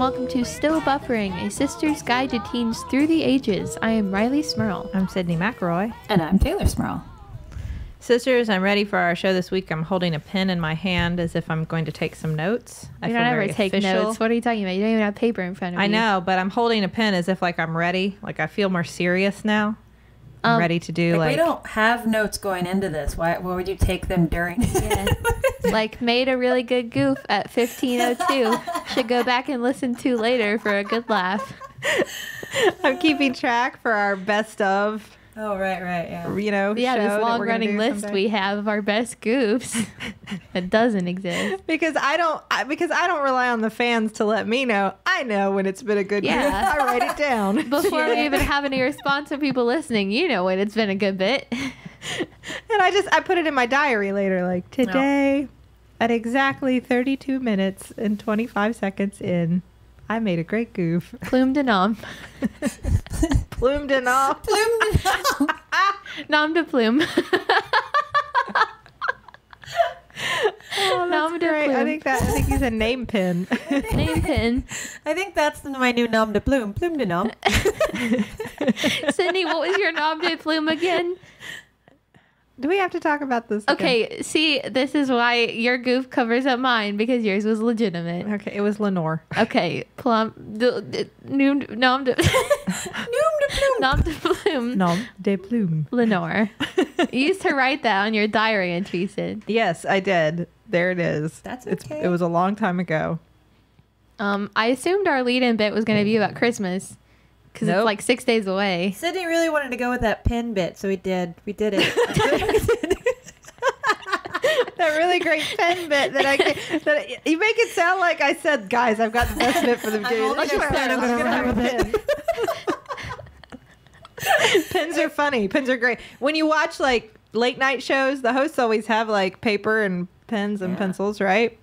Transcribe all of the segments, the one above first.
welcome to Still Buffering, a sister's guide to teens through the ages. I am Riley Smurl. I'm Sydney McElroy. And I'm Taylor Smurl. Sisters, I'm ready for our show this week. I'm holding a pen in my hand as if I'm going to take some notes. You don't ever take notes. What are you talking about? You don't even have paper in front of you. I know, but I'm holding a pen as if like I'm ready. Like I feel more serious now. I'm ready to do we don't have notes going into this. Why would you take them during? Yeah. Like made a really good goof at 15:02. Should go back and listen to later for a good laugh. I'm keeping track for our best of. Oh, right, yeah. You know, yeah, this long-running list someday. We have of our best goofs. It doesn't exist because I don't rely on the fans to let me know. I know when it's been a good goof. I write it down before we even have any response from people listening. You know when it's been a good bit. And I put it in my diary later, like today at exactly 32 minutes and 25 seconds in, I made a great goof. Plume de nom. Plume de nom. Plume de nom. Nom de plume. Oh, that's great. I think he's a name pin. Name pin. I think that's my new nom de plume. Plume de nom. Sydney, what was your nom de plume again? Do we have to talk about this again? Okay, see, this is why your goof covers up mine, because yours was legitimate. Okay, it was Lenore. Okay, nom de nom de plume. Nom de plume. Lenore. You used to write that on your diary entry, Sid. Yes, I did. There it is. That's okay. It was a long time ago. I assumed our lead-in bit was going to be about Christmas. Because it's like 6 days away. Sydney really wanted to go with that pin bit, so we did. We did it. That really great pen bit that you make it sound like I said, guys, I've got the best bit for the game. I'm gonna have a pin. Pins are funny. Pins are great. When you watch like late night shows, the hosts always have like paper and pens and pencils, right?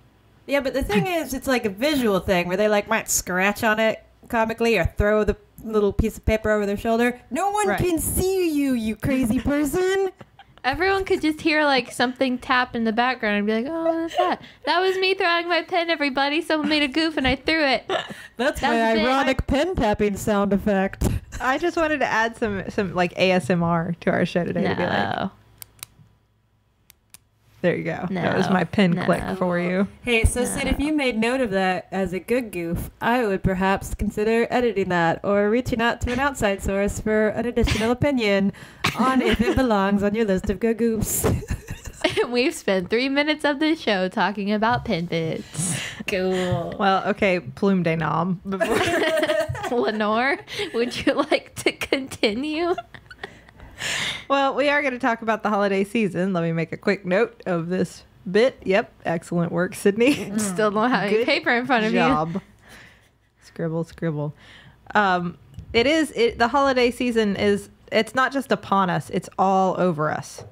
Yeah, but the thing is, it's like a visual thing where they like might scratch on it comically or throw the little piece of paper over their shoulder. No one can see you, you crazy person. Everyone could just hear like something tap in the background and be like, oh, what's that? That was me throwing my pen, everybody. Someone made a goof and I threw it. That's my ironic pen tapping sound effect. I just wanted to add some like ASMR to our show today. No. To be like, there you go. No, that was my pen click for you. Hey, so Sid, if you made note of that as a good goof, I would perhaps consider editing that or reaching out to an outside source for an additional opinion on if it belongs on your list of good goofs. We've spent 3 minutes of the show talking about pen bits. Cool. Well, okay, plume de nom. Lenore, would you like to continue? Well, we are going to talk about the holiday season. Let me make a quick note of this bit. Yep. Excellent work, Sydney. Still don't have any paper in front of you. Scribble, scribble. The holiday season it's not just upon us. It's all over us.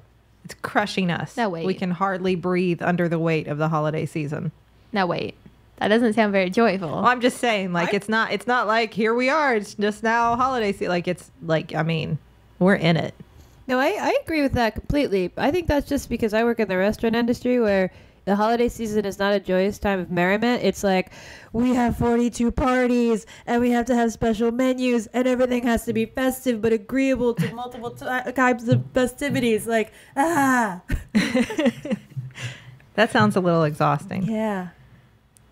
It's crushing us. No, wait. We can hardly breathe under the weight of the holiday season. No, wait. That doesn't sound very joyful. Well, I'm just saying, like, it's not like, here we are. It's just now holiday season. Like, it's like, I mean, we're in it. No, I agree with that completely. I think that's just because I work in the restaurant industry where the holiday season is not a joyous time of merriment. It's like, we have 42 parties and we have to have special menus and everything has to be festive but agreeable to multiple types of festivities. Like, That sounds a little exhausting. Yeah.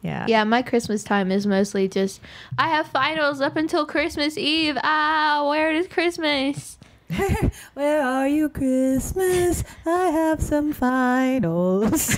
Yeah, my Christmas time is mostly just, I have finals up until Christmas Eve. Where is Christmas? Where are you, Christmas? I have some finals.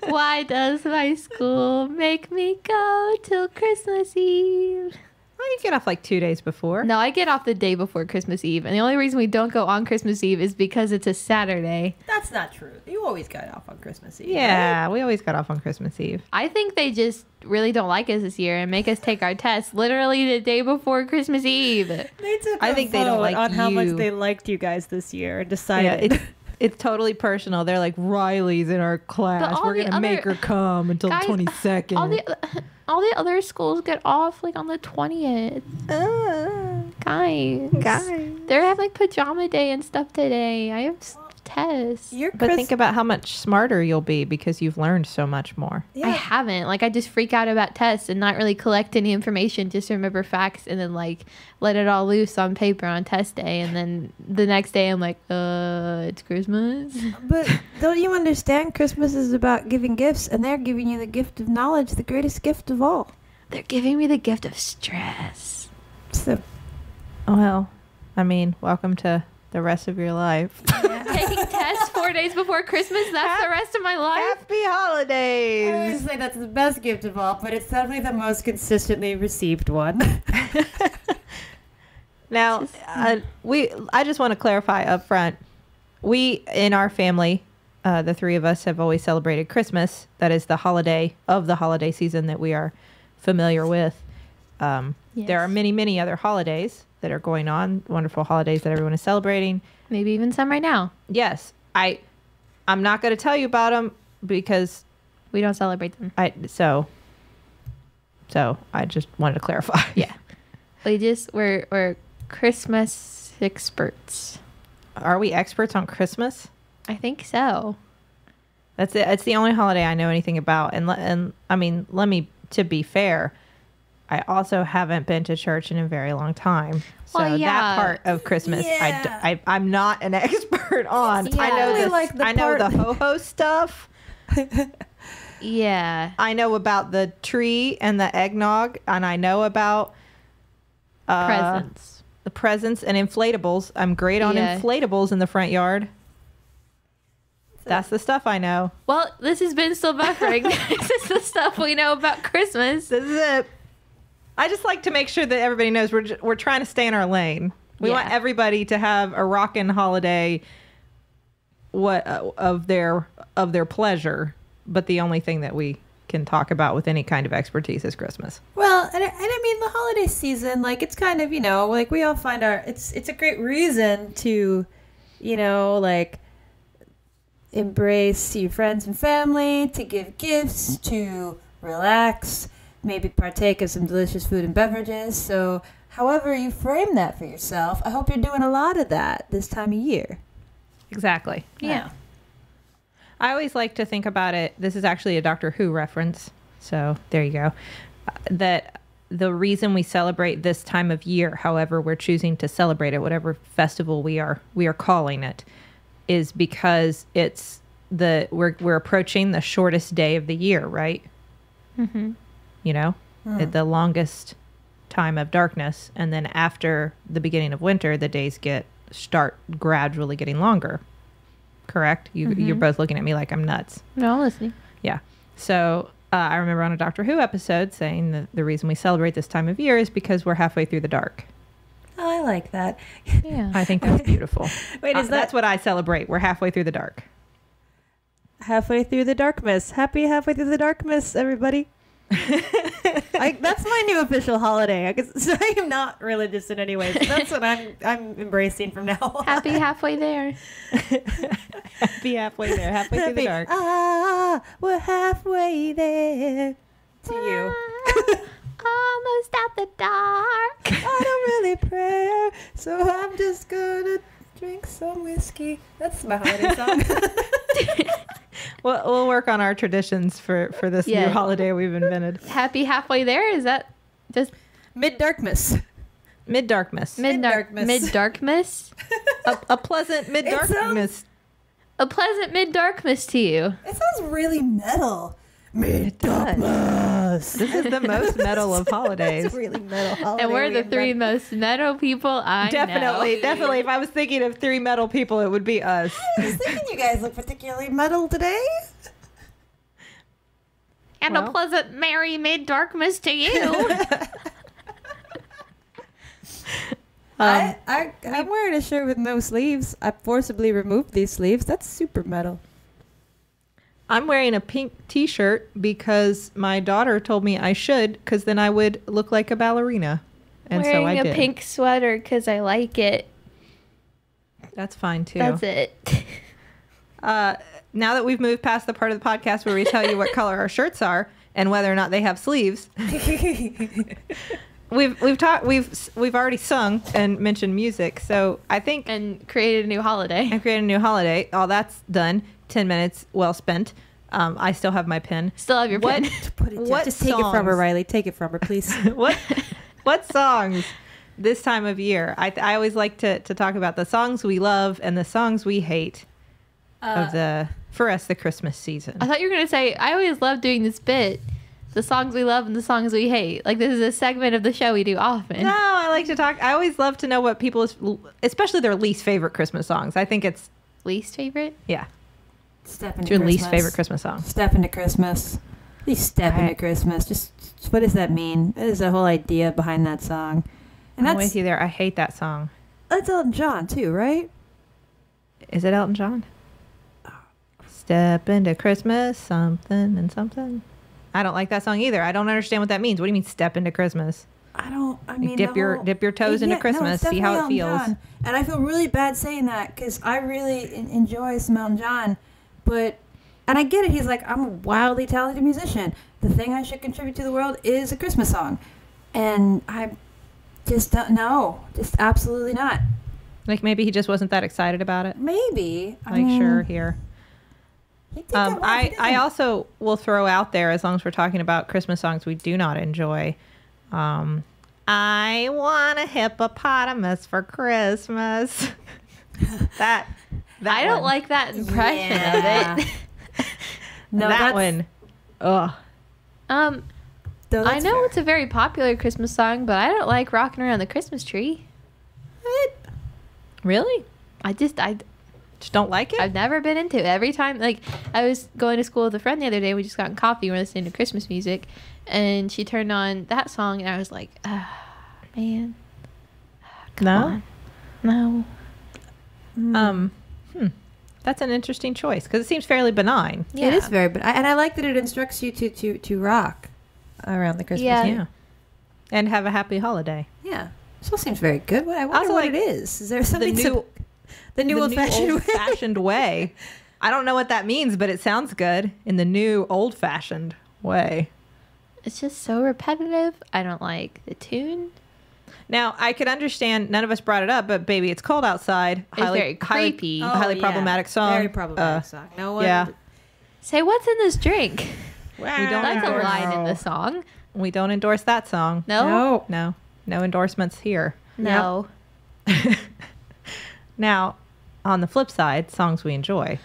Why does my school make me go till Christmas Eve? Well, you get off like 2 days before. No, I get off the day before Christmas Eve. And the only reason we don't go on Christmas Eve is because it's a Saturday. That's not true. You always got off on Christmas Eve. Yeah, right? We always got off on Christmas Eve. I think they just really don't like us this year and make us take our test literally the day before Christmas Eve. They took I think they don't like on you. how much they liked you guys this year and decided. Yeah, it's totally personal. They're like, Riley's in our class. We're going to make her come until the 22nd. All the other schools get off like on the 20th. Guys. They're having like pajama day and stuff today. I have tests. But think about how much smarter you'll be because you've learned so much more. I haven't. Like, I just freak out about tests and not really collect any information, just remember facts and then, like, let it all loose on paper on test day. And then the next day I'm like, it's Christmas. But don't you understand? Christmas is about giving gifts, and they're giving you the gift of knowledge, the greatest gift of all. They're giving me the gift of stress. So, Well, I mean, welcome to the rest of your life. Taking tests 4 days before Christmas, that's the rest of my life? Happy holidays. I would say that's the best gift of all, but it's definitely the most consistently received one. Now, I just want to clarify up front. We, in our family, the three of us have always celebrated Christmas. That is the holiday of the holiday season that we are familiar with. There are many, many other holidays that are going on, wonderful holidays that everyone is celebrating. Maybe even some right now. Yes, I'm not going to tell you about them because We don't celebrate them. so I just wanted to clarify. Yeah. We're Christmas experts. Are we experts on Christmas? I think so. That's it. It's the only holiday I know anything about. And I mean, to be fair, I also haven't been to church in a very long time. So Well, yeah. that part of Christmas, Yeah. I'm not an expert on. Yeah. I know Only this, like the I know part- the ho-ho stuff. Yeah. I know about the tree and the eggnog, and I know about Presents. the presents and inflatables. I'm great on Yeah. inflatables in the front yard. That's the stuff I know. Well, this has been still buffering. This is the stuff we know about Christmas. This is it. I just like to make sure that everybody knows we're trying to stay in our lane. We want Yeah. everybody to have a rockin' holiday of their pleasure, but the only thing that we can talk about with any kind of expertise is Christmas. Well, and I mean the holiday season, like it's kind of, like we all find it's a great reason to, like embrace your friends and family, to give gifts, to relax, maybe partake of some delicious food and beverages. So however you frame that for yourself, I hope you're doing a lot of that this time of year. Exactly. Yeah. I always like to think about it. This is actually a Doctor Who reference. So there you go. That the reason we celebrate this time of year, however we're choosing to celebrate it, whatever festival we are calling it, is because it's we're approaching the shortest day of the year, right? Mm-hmm. The longest time of darkness, and then after the beginning of winter, the days start gradually getting longer. Correct? You're both looking at me like I'm nuts. No, I'm listening. Yeah. So I remember on a Doctor Who episode saying that the reason we celebrate this time of year is because we're halfway through the dark. Oh, I like that. Yeah. I think that's beautiful. Wait, That's what I celebrate. We're halfway through the dark. halfway through the darkness? Happy halfway through the darkness, everybody. That's my new official holiday. I am not religious in any way. So that's what I'm embracing from now on. Happy halfway there. Happy halfway there. Halfway through the dark. We're halfway there. To you. Almost at the dark. I don't really pray, so I'm just gonna drink some whiskey. That's my holiday song. We'll work on our traditions for this new holiday we've invented. Happy halfway there? Is that just Mid-darkness. Mid-darkness. Mid-darkness. Mid-darkness? A pleasant mid-darkness. A pleasant mid-darkness to you. It sounds really metal. Mid-darkness. This is the most metal of holidays. It's really metal holiday. And we're the we three invented. most metal people I Definitely. know. If I was thinking of three metal people, it would be us. I was thinking you guys look particularly metal today. And Well. a pleasant merry mid-darkness to you. I'm wearing a shirt with no sleeves. I forcibly removed these sleeves. That's super metal. I'm wearing a pink t-shirt because my daughter told me I should, because then I would look like a ballerina. And so I Wearing a did. pink sweater because I like it. That's fine too. That's it. Now that we've moved past the part of the podcast where we tell you what color our shirts are and whether or not they have sleeves, we've already sung and mentioned music, so I think And created a new holiday. I created a new holiday. All that's done. 10 minutes well spent. I still have my pen. Still have your What pin. Put it down. What Just take it from her, songs? Riley. Take it from her, please. what songs this time of year? I always like to talk about the songs we love and the songs we hate of for us the Christmas season. I thought you were gonna say I always love doing this bit, the songs we love and the songs we hate. Like this is a segment of the show we do often. No, I like to talk. I always love to know what people's, especially their least favorite Christmas songs. I think it's Least favorite? yeah. Step It's into your least Christmas. favorite Christmas song. Step into Christmas. Please step I- into Christmas. Just what does that mean? What is the whole idea behind that song? And I'm that's with you there. I hate that song. that's Elton John too, right? Is it Elton John? Step into Christmas, something and something. I don't like that song either. I don't understand what that means. What do you mean step into Christmas? I mean, dip the your- whole- dip your toes into no, Christmas, it's see how it definitely feels. Elton John. And I feel really bad saying that because I really enjoy some Elton John, and I get it. He's like, I'm a wildly talented musician. The thing I should contribute to the world is a Christmas song, and I just don't know. Just absolutely not. Like maybe he just wasn't that excited about it. Maybe. Like sure here. He did that well, he I did. also will throw out there, as long as we're talking about Christmas songs we do not enjoy. I want a hippopotamus for Christmas. that I don't one. like that impression Yeah. of it. No, that that's- one. Ugh. Um, though I that's know fair. it's a very popular Christmas song, but I don't like rocking around the Christmas tree. Really? I Just don't like it? I've never been into it. Every time, like, I was going to school with a friend the other day. We just got coffee. We were listening to Christmas music, and she turned on that song, and I was like, man, come on. No. That's an interesting choice because it seems fairly benign. It is very, but I like that it instructs you to rock around the Christmas. Yeah. tree. Yeah. And have a happy holiday. Yeah. This all seems very good. I wonder Also, what like, it is. Is there something new- the new old-fashioned way? old-fashioned way. I don't know what that means, but it sounds good in the new old-fashioned way. It's just so repetitive. I don't like the tune. Now, I could understand, none of us brought it up, but Baby, It's Cold Outside. It's very creepy. Highly problematic song. Very problematic song. No one. yeah. Say, what's in this drink? We don't That's a endorse- line in the song. We don't endorse that song. No? No endorsements here. No. Now, on the flip side, songs we enjoy.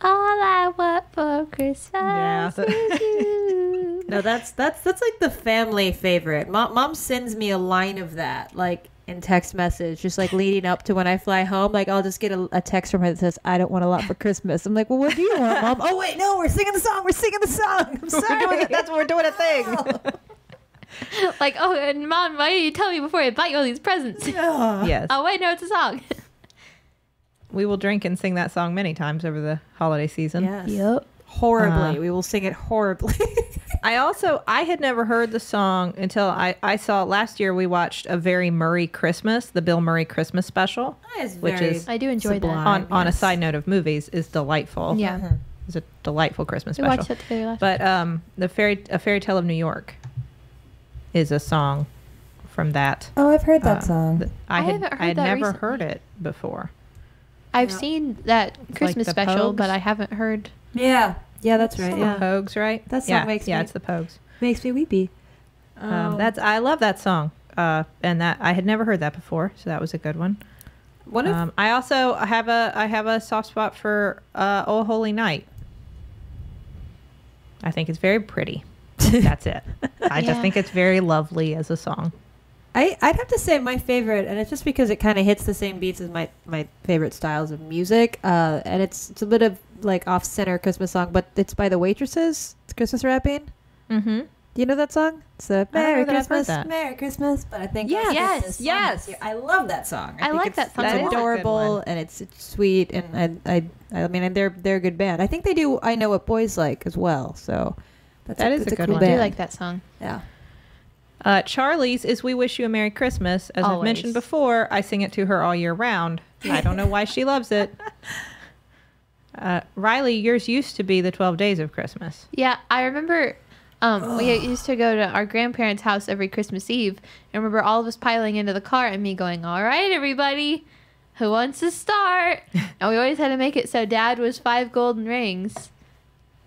All I want for Christmas Yeah. is you. No, that's like the family favorite. Mom sends me a line of that, like in text message, just like leading up to when I fly home. Like I'll just get a text from her that says, "I don't want a lot for Christmas." I'm like, "Well, what do you want, Mom?" "Oh wait, no, we're singing the song. We're singing the song." I'm sorry. That's what we're doing a thing. Like, oh, and Mom, why didn't you tell me before I bought you all these presents? Yes. Oh, wait, no, it's a song. We will drink and sing that song many times over the holiday season. Yes. Horribly. We will sing it horribly. I had never heard the song until I saw last year we watched A Very Murray Christmas, the Bill Murray Christmas special. Which is I do enjoy sublime. that. On a yes. side note of movies is delightful. Yeah. It's a delightful Christmas We special. watched that together last But A Fairy Tale of New York is a song from that. Oh, I've heard that song. I haven't heard had that never recently. heard it before. I've Yeah. seen that Christmas the special, Pogues? but I haven't heard. Yeah. Yeah, that's right. It's Yeah. the Pogues, right? That song yeah, makes yeah, me- it's the Pogues. Makes me weepy. I love that song, and that I had never heard that before, so that was a good one. One of I also have a soft spot for "Oh Holy Night." I think it's very pretty. That's it. I just Yeah. think it's very lovely as a song. I'd have to say my favorite, and it's just because it kind of hits the same beats as my favorite styles of music. And it's a bit of like off-center Christmas song, but it's by the Waitresses. It's Christmas rapping. Mm-hmm. Do you know that song? It's a I don't know Merry that I've heard Christmas, that. Merry Christmas. But I think Yes, that's this song yes. this year. I love that song. I think like it's- that song It's a lot. That is a good adorable one. and it's sweet, and I mean they're a good band. I think they do. I Know What Boys Like as well. So That is that's a good cool one. I do band. like that song. Yeah. Charlie's is "We Wish You a Merry Christmas." As I've Always. mentioned before, I sing it to her all year round. I don't know why she loves it. Riley, yours used to be the 12 Days of Christmas. Yeah, I remember We used to go to our grandparents' house every Christmas Eve. And remember all of us piling into the car and me going, all right, everybody, who wants to start? And we always had to make it so Dad was 5 golden rings.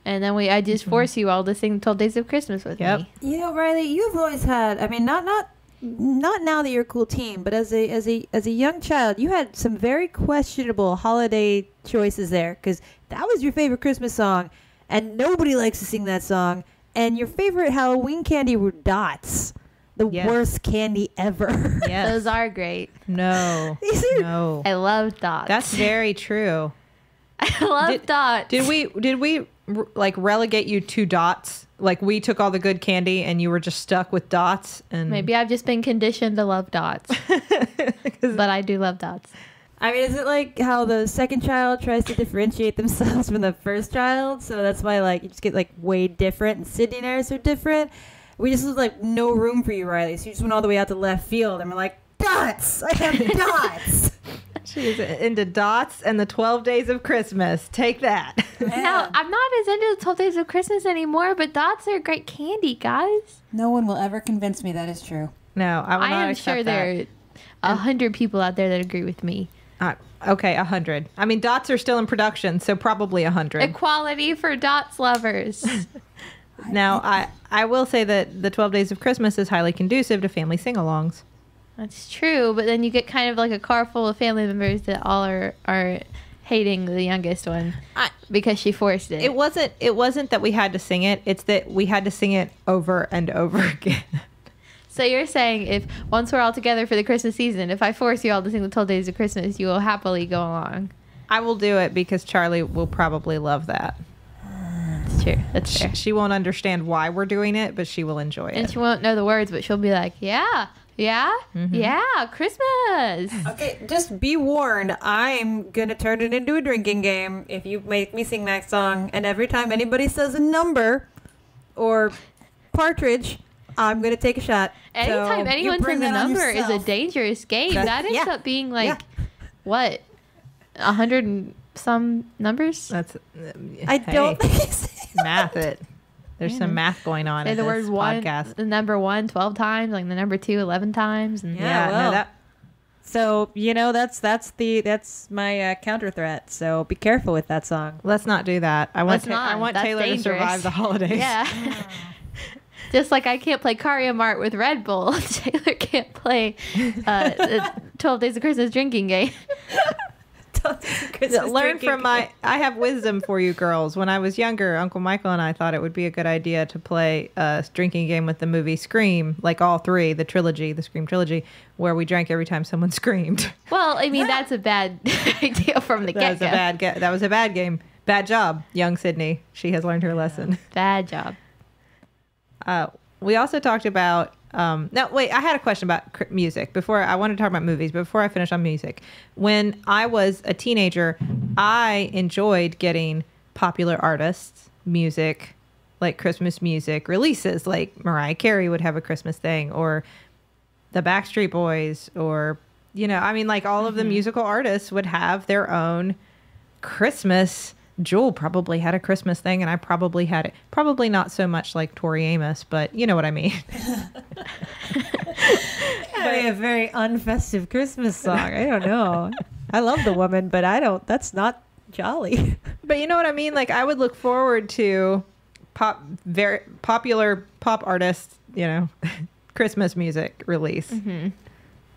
And then I just force you all to sing 12 Days of Christmas with me. You know, Riley, you've always had, I mean, not now that you're a cool teen, but as a young child, you had some very questionable holiday choices there, because that was your favorite Christmas song, and nobody likes to sing that song. And your favorite Halloween candy were dots, the worst candy ever. Yes. Those are great. No. No. I love dots. That's very true. I love dots. Did we like relegate you to dots? Like we took all the good candy and you were just stuck with dots? And Maybe I've just been conditioned to love dots. But I do love dots. I mean, is it like how the second child tries to differentiate themselves from the first child? So that's why, like, you just get, like, way different, and Sydney and Iris are different. We just was, like, no room for you, Riley. So you just went all the way out to left field, and we're like, dots! I have dots! She's into dots and the 12 Days of Christmas. Take that. Now, I'm not as into the 12 Days of Christmas anymore, but dots are great candy, guys. No one will ever convince me that is true. No, I will not I am accept sure there are 100 people out there that agree with me. Okay, 100. I mean, dots are still in production, so probably 100. Equality for dots lovers. Now, I will say that the 12 Days of Christmas is highly conducive to family sing-alongs. That's true, but then you get kind of like a car full of family members that all are hating the youngest one because she forced it. It wasn't that we had to sing it. It's that we had to sing it over and over again. So you're saying if once we're all together for the Christmas season, if I force you all to sing the 12 Days of Christmas, you will happily go along. I will do it because Charlie will probably love that. That's true. That's fair. She won't understand why we're doing it, but she will enjoy it. And she won't know the words, but she'll be like, yeah, Christmas. Okay, just be warned. I'm going to turn it into a drinking game if you make me sing that song. And every time anybody says a number or partridge, I'm going to take a shot. Anytime anyone bring says a that on number is a yourself. dangerous game. That's- That ends yeah. up being like, Yeah. what, 100 and some numbers? That's I don't think it's... math it. There's some math going on Say in the this word one, podcast. the number 1 12 times, like the number 2 11 times. And Yeah, well. no, that So, that's my counter threat. So be careful with that song. let's not do that. I want Let's not. I want That's Taylor dangerous. to survive the holidays. Yeah. Just like I can't play Cario Mart with Red Bull, Taylor can't play the 12 Days of Christmas drinking game. Learn from I have wisdom for you girls. When I was younger, Uncle Michael and I thought it would be a good idea to play a drinking game with the movie Scream, like all three, the Scream trilogy, where we drank every time someone screamed. Well, I mean, that's a bad idea from the That was get-go. that was a bad game. Bad job, young Sydney. She has learned her lesson. Bad job. We also talked about no, wait, I had a question about music before. I wanted to talk about movies, but before I finish on music. When I was a teenager, I enjoyed getting popular artists, music, like Christmas music releases, like Mariah Carey would have a Christmas thing, or the Backstreet Boys, or, you know, I mean, like all of the musical artists would have their own Christmas. Jewel probably had a Christmas thing, and I probably had it. Probably not so much like Tori Amos, but you know what I mean. A very unfestive Christmas song. I don't know. I love the woman, but I don't. That's not jolly. But you know what I mean? Like I would look forward to very popular pop artists, you know, Christmas music release. Mm-hmm.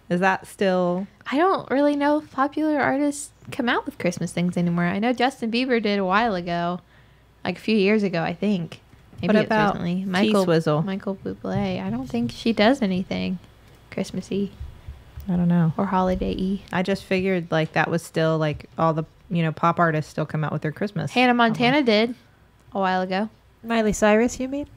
Is that still? I don't really know if popular artists come out with Christmas things anymore. I know Justin Bieber did a while ago, like a few years ago, I think. Maybe What it's about recently. T-Swizzle? Michael Bublé. I don't think she does anything Christmassy I don't know. or holiday-y. I just figured like that was still like all the, you know, pop artists still come out with their Christmas. Hannah Montana did a while ago. Miley Cyrus, you mean?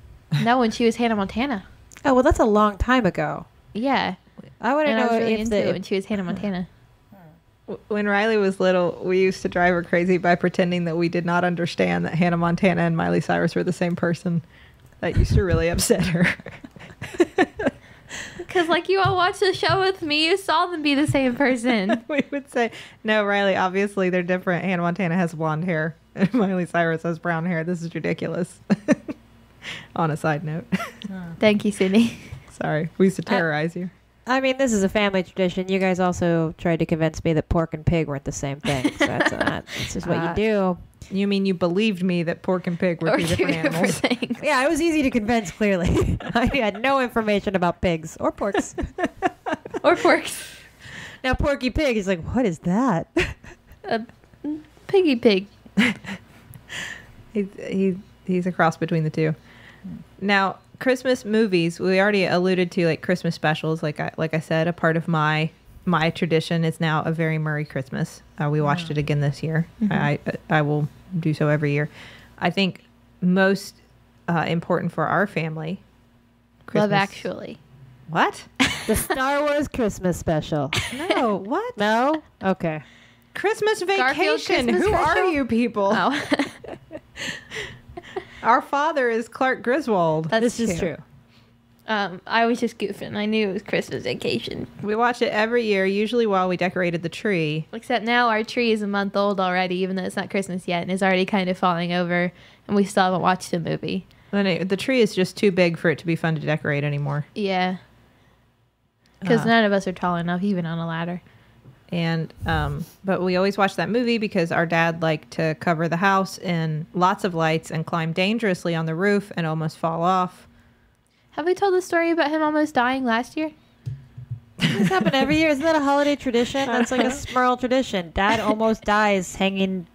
No, when she was Hannah Montana. Oh, well, that's a long time ago. Yeah. I want to And I know was really if into it when she was Hannah Montana. When Riley was little, we used to drive her crazy by pretending that we did not understand that Hannah Montana and Miley Cyrus were the same person. That used to really upset her. Because, like, you all watched the show with me. You saw them be the same person. We would say, no, Riley, obviously they're different. Hannah Montana has blonde hair and Miley Cyrus has brown hair. This is ridiculous. On a side note. Thank you, Sydney. Sorry. We used to terrorize you. I mean, this is a family tradition. You guys also tried to convince me that pork and pig weren't the same thing. So that's just what you do. You mean you believed me that pork and pig were two different animals? things. Yeah, it was easy to convince, clearly. I had no information about pigs or porks. Or porks. Now, Porky Pig is like, what is that? Piggy pig. He's a cross between the two. Now, Christmas movies, we already alluded to like Christmas specials. Like I said, a part of my tradition is now A Very Merry Christmas. We watched it again this year. I will do so every year. I think most important for our family. Love Actually. What? The Star Wars Christmas special. No, what? No? Okay. Christmas Garfield Vacation. Christmas Who special? are you people? Oh, Our father is Clark Griswold. that's This is true. I was just goofing. I knew it was Christmas Vacation. We watch it every year, usually while we decorated the tree. Except now our tree is a month old already, even though it's not Christmas yet, and is already kind of falling over, and we still haven't watched the movie. The tree is just too big for it to be fun to decorate anymore. Yeah. Because none of us are tall enough, even on a ladder. And but we always watch that movie because our dad liked to cover the house in lots of lights and climb dangerously on the roof and almost fall off. Have we told the story about him almost dying last year? This happen every year. Isn't that a holiday tradition? That's like a Smurl tradition. Dad almost dies hanging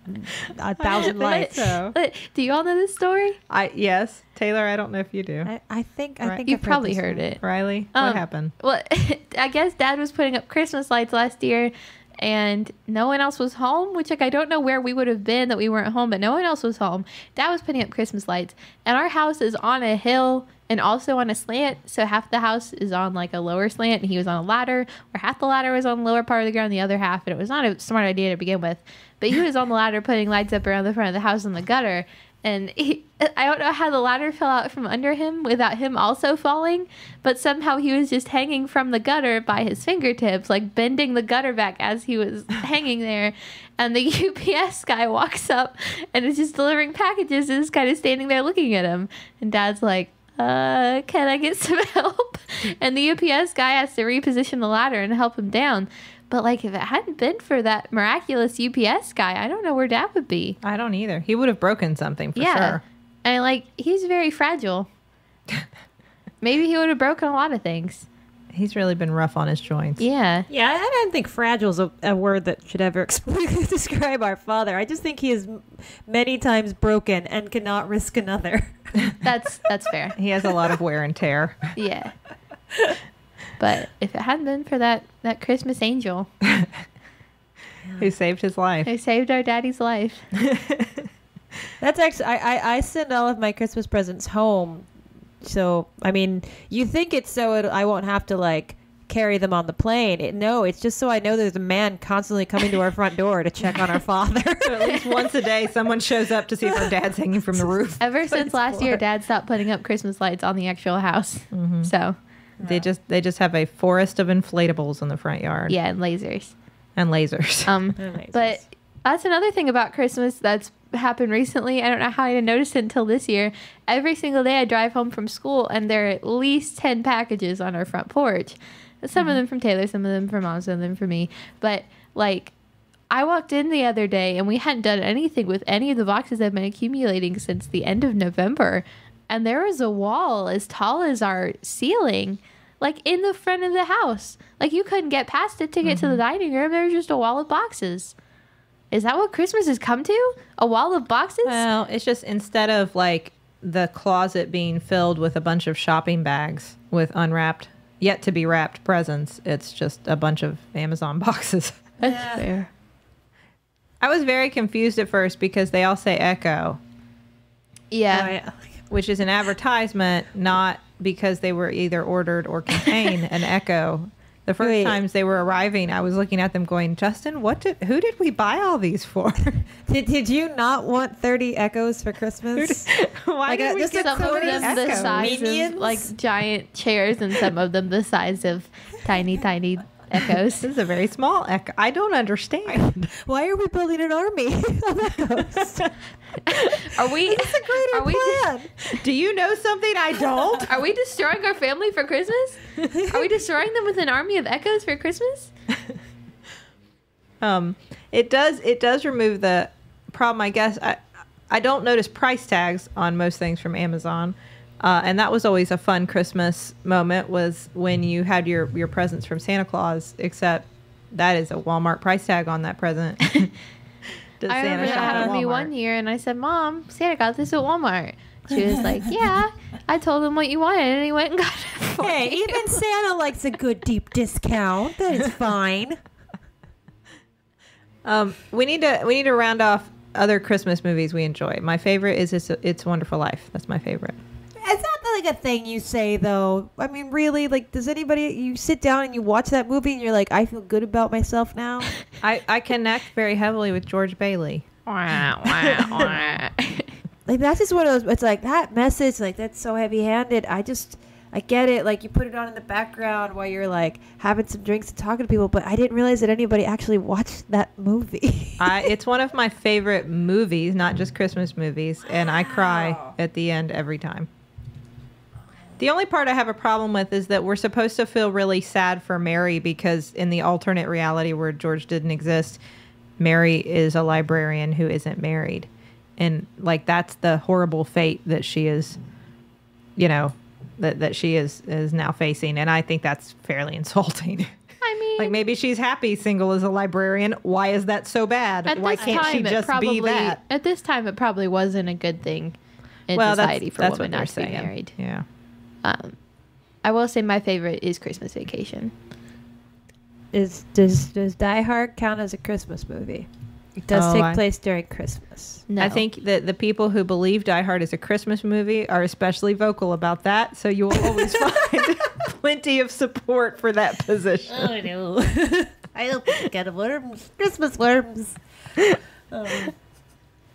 1,000 lights. So Do you all know this story? yes, Taylor. I don't know if you do. I think You've probably heard it. Riley, what happened? Well, I guess Dad was putting up Christmas lights last year, and no one else was home, which, like, I don't know where we would have been that we weren't home, but no one else was home. Dad was putting up Christmas lights, and our house is on a hill and also on a slant, so half the house is on, like, a lower slant, and he was on a ladder, where half the ladder was on the lower part of the ground, the other half, and it was not a smart idea to begin with, but he was on the ladder putting lights up around the front of the house in the gutter, and I don't know how the ladder fell out from under him without him also falling, but somehow he was just hanging from the gutter by his fingertips, like bending the gutter back as he was hanging there. And the UPS guy walks up and is just delivering packages and is kind of standing there looking at him. And Dad's like, can I get some help? And the UPS guy has to reposition the ladder and help him down. But, like, if it hadn't been for that miraculous UPS guy, I don't know where Dad would be. I don't either. He would have broken something for sure. And, like, he's very fragile. Maybe he would have broken a lot of things. He's really been rough on his joints. Yeah. Yeah, I don't think fragile is a word that should ever explicitly describe our father. I just think he is many times broken and cannot risk another. That's fair. He has a lot of wear and tear. Yeah. But if it hadn't been for that Christmas angel Who saved his life. who saved our daddy's life. That's actually, I send all of my Christmas presents home. So, I mean, you think it's so I won't have to, like, carry them on the plane. No, it's just so I know there's a man constantly coming to our front door to check on our father. So at least once a day, someone shows up to see if our dad's hanging from the roof. Ever since last year, Dad stopped putting up Christmas lights on the actual house. So, They just have a forest of inflatables in the front yard. yeah, and lasers. And lasers. But that's another thing about Christmas that's happened recently. I don't know how I didn't notice it until this year. Every single day I drive home from school and there are at least 10 packages on our front porch. Some of them from Taylor, some of them from Mom, some of them from me. But, like, I walked in the other day and we hadn't done anything with any of the boxes that have been accumulating since the end of November. And there was a wall as tall as our ceiling, like, in the front of the house. Like, you couldn't get past it to get to the dining room. There was just a wall of boxes. Is that what Christmas has come to? A wall of boxes? Well, it's just instead of, like, the closet being filled with a bunch of shopping bags with unwrapped, yet to be wrapped presents, it's just a bunch of Amazon boxes. That's fair. I was very confused at first because they all say Echo, Yeah. which is an advertisement, not because they were either ordered or contain an Echo. The first Wait. times they were arriving, I was looking at them going, Justin, who did we buy all these for? Did you not want 30 Echoes for Christmas? Why Like did a- we just get a Some of 40 them the Echo? size Minions? of, like, giant chairs and some of them the size of tiny Echoes. This is a very small echo. I don't understand. Why are we building an army of echoes? Are we? It's a greater Are we? plan. Do you know something I don't? Are we destroying our family for Christmas? Are we destroying them with an army of echoes for Christmas? It does remove the problem, I guess. I don't notice price tags on most things from Amazon. And that was always a fun Christmas moment, was when you had your presents from Santa Claus, except that is a Walmart price tag on that present. Does I remember that shop at happened to me Walmart? one year, and I said, "Mom, Santa got this at Walmart." She was like, "Yeah." I told him what you wanted, and he went and got it for Hey, you. even Santa likes a good deep discount. That is fine. We need to round off other Christmas movies we enjoy. My favorite is It's a Wonderful Life. That's my favorite. It's not like a thing you say, though. I mean, really, like, does anybody, you sit down and you watch that movie and you're like, I feel good about myself now? I connect very heavily with George Bailey. Wah, wah, wah. Like, that's just one of those, it's like, that message, like, that's so heavy-handed. I get it. Like, you put it on in the background while you're, like, having some drinks and talking to people, but I didn't realize that anybody actually watched that movie. It's one of my favorite movies, not just Christmas movies, and I cry at the end every time. The only part I have a problem with is that we're supposed to feel really sad for Mary, because in the alternate reality where George didn't exist, Mary is a librarian who isn't married. And, like, that's the horrible fate that she is, that she is now facing. And I think that's fairly insulting. I mean, Like, maybe she's happy single as a librarian. Why is that so bad? at Why this can't she time, just be that? At this time, it probably wasn't a good thing in Well, society for that's women what not they're to be saying. married. Yeah. I will say my favorite is Christmas Vacation. Does Die Hard count as a Christmas movie? It does Oh, take place during Christmas. No. I think that the people who believe Die Hard is a Christmas movie are especially vocal about that. So you will always find plenty of support for that position. Oh, no. I hope it's got worms. Christmas worms.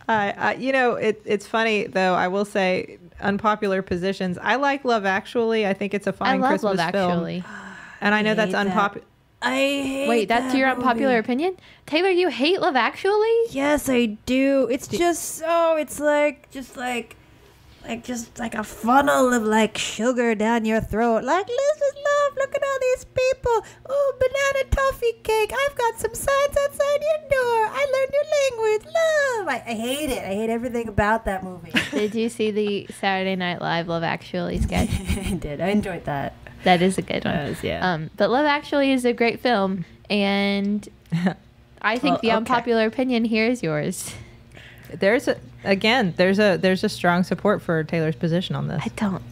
It's funny though. I will say, unpopular positions. I like Love Actually. I think it's a I fine love Christmas Love film. Actually. And I know that's hate that. unpopular. I hate Wait, that's that your movie. unpopular opinion? Taylor, you hate Love Actually? Yes, I do. It's just so. It's like just like a funnel of like sugar down your throat. Like, this is love. Look at all these people. Oh, banana toffee cake. I've got some signs outside your door. I learned your language. Love. I hate it. I hate everything about that movie. Did you see the Saturday Night Live Love Actually sketch? I did. I enjoyed that. That is a good one. Yeah. But Love Actually is a great film, and I think Well, the okay. unpopular opinion here is yours. There's a strong support for Taylor's position on this. I don't.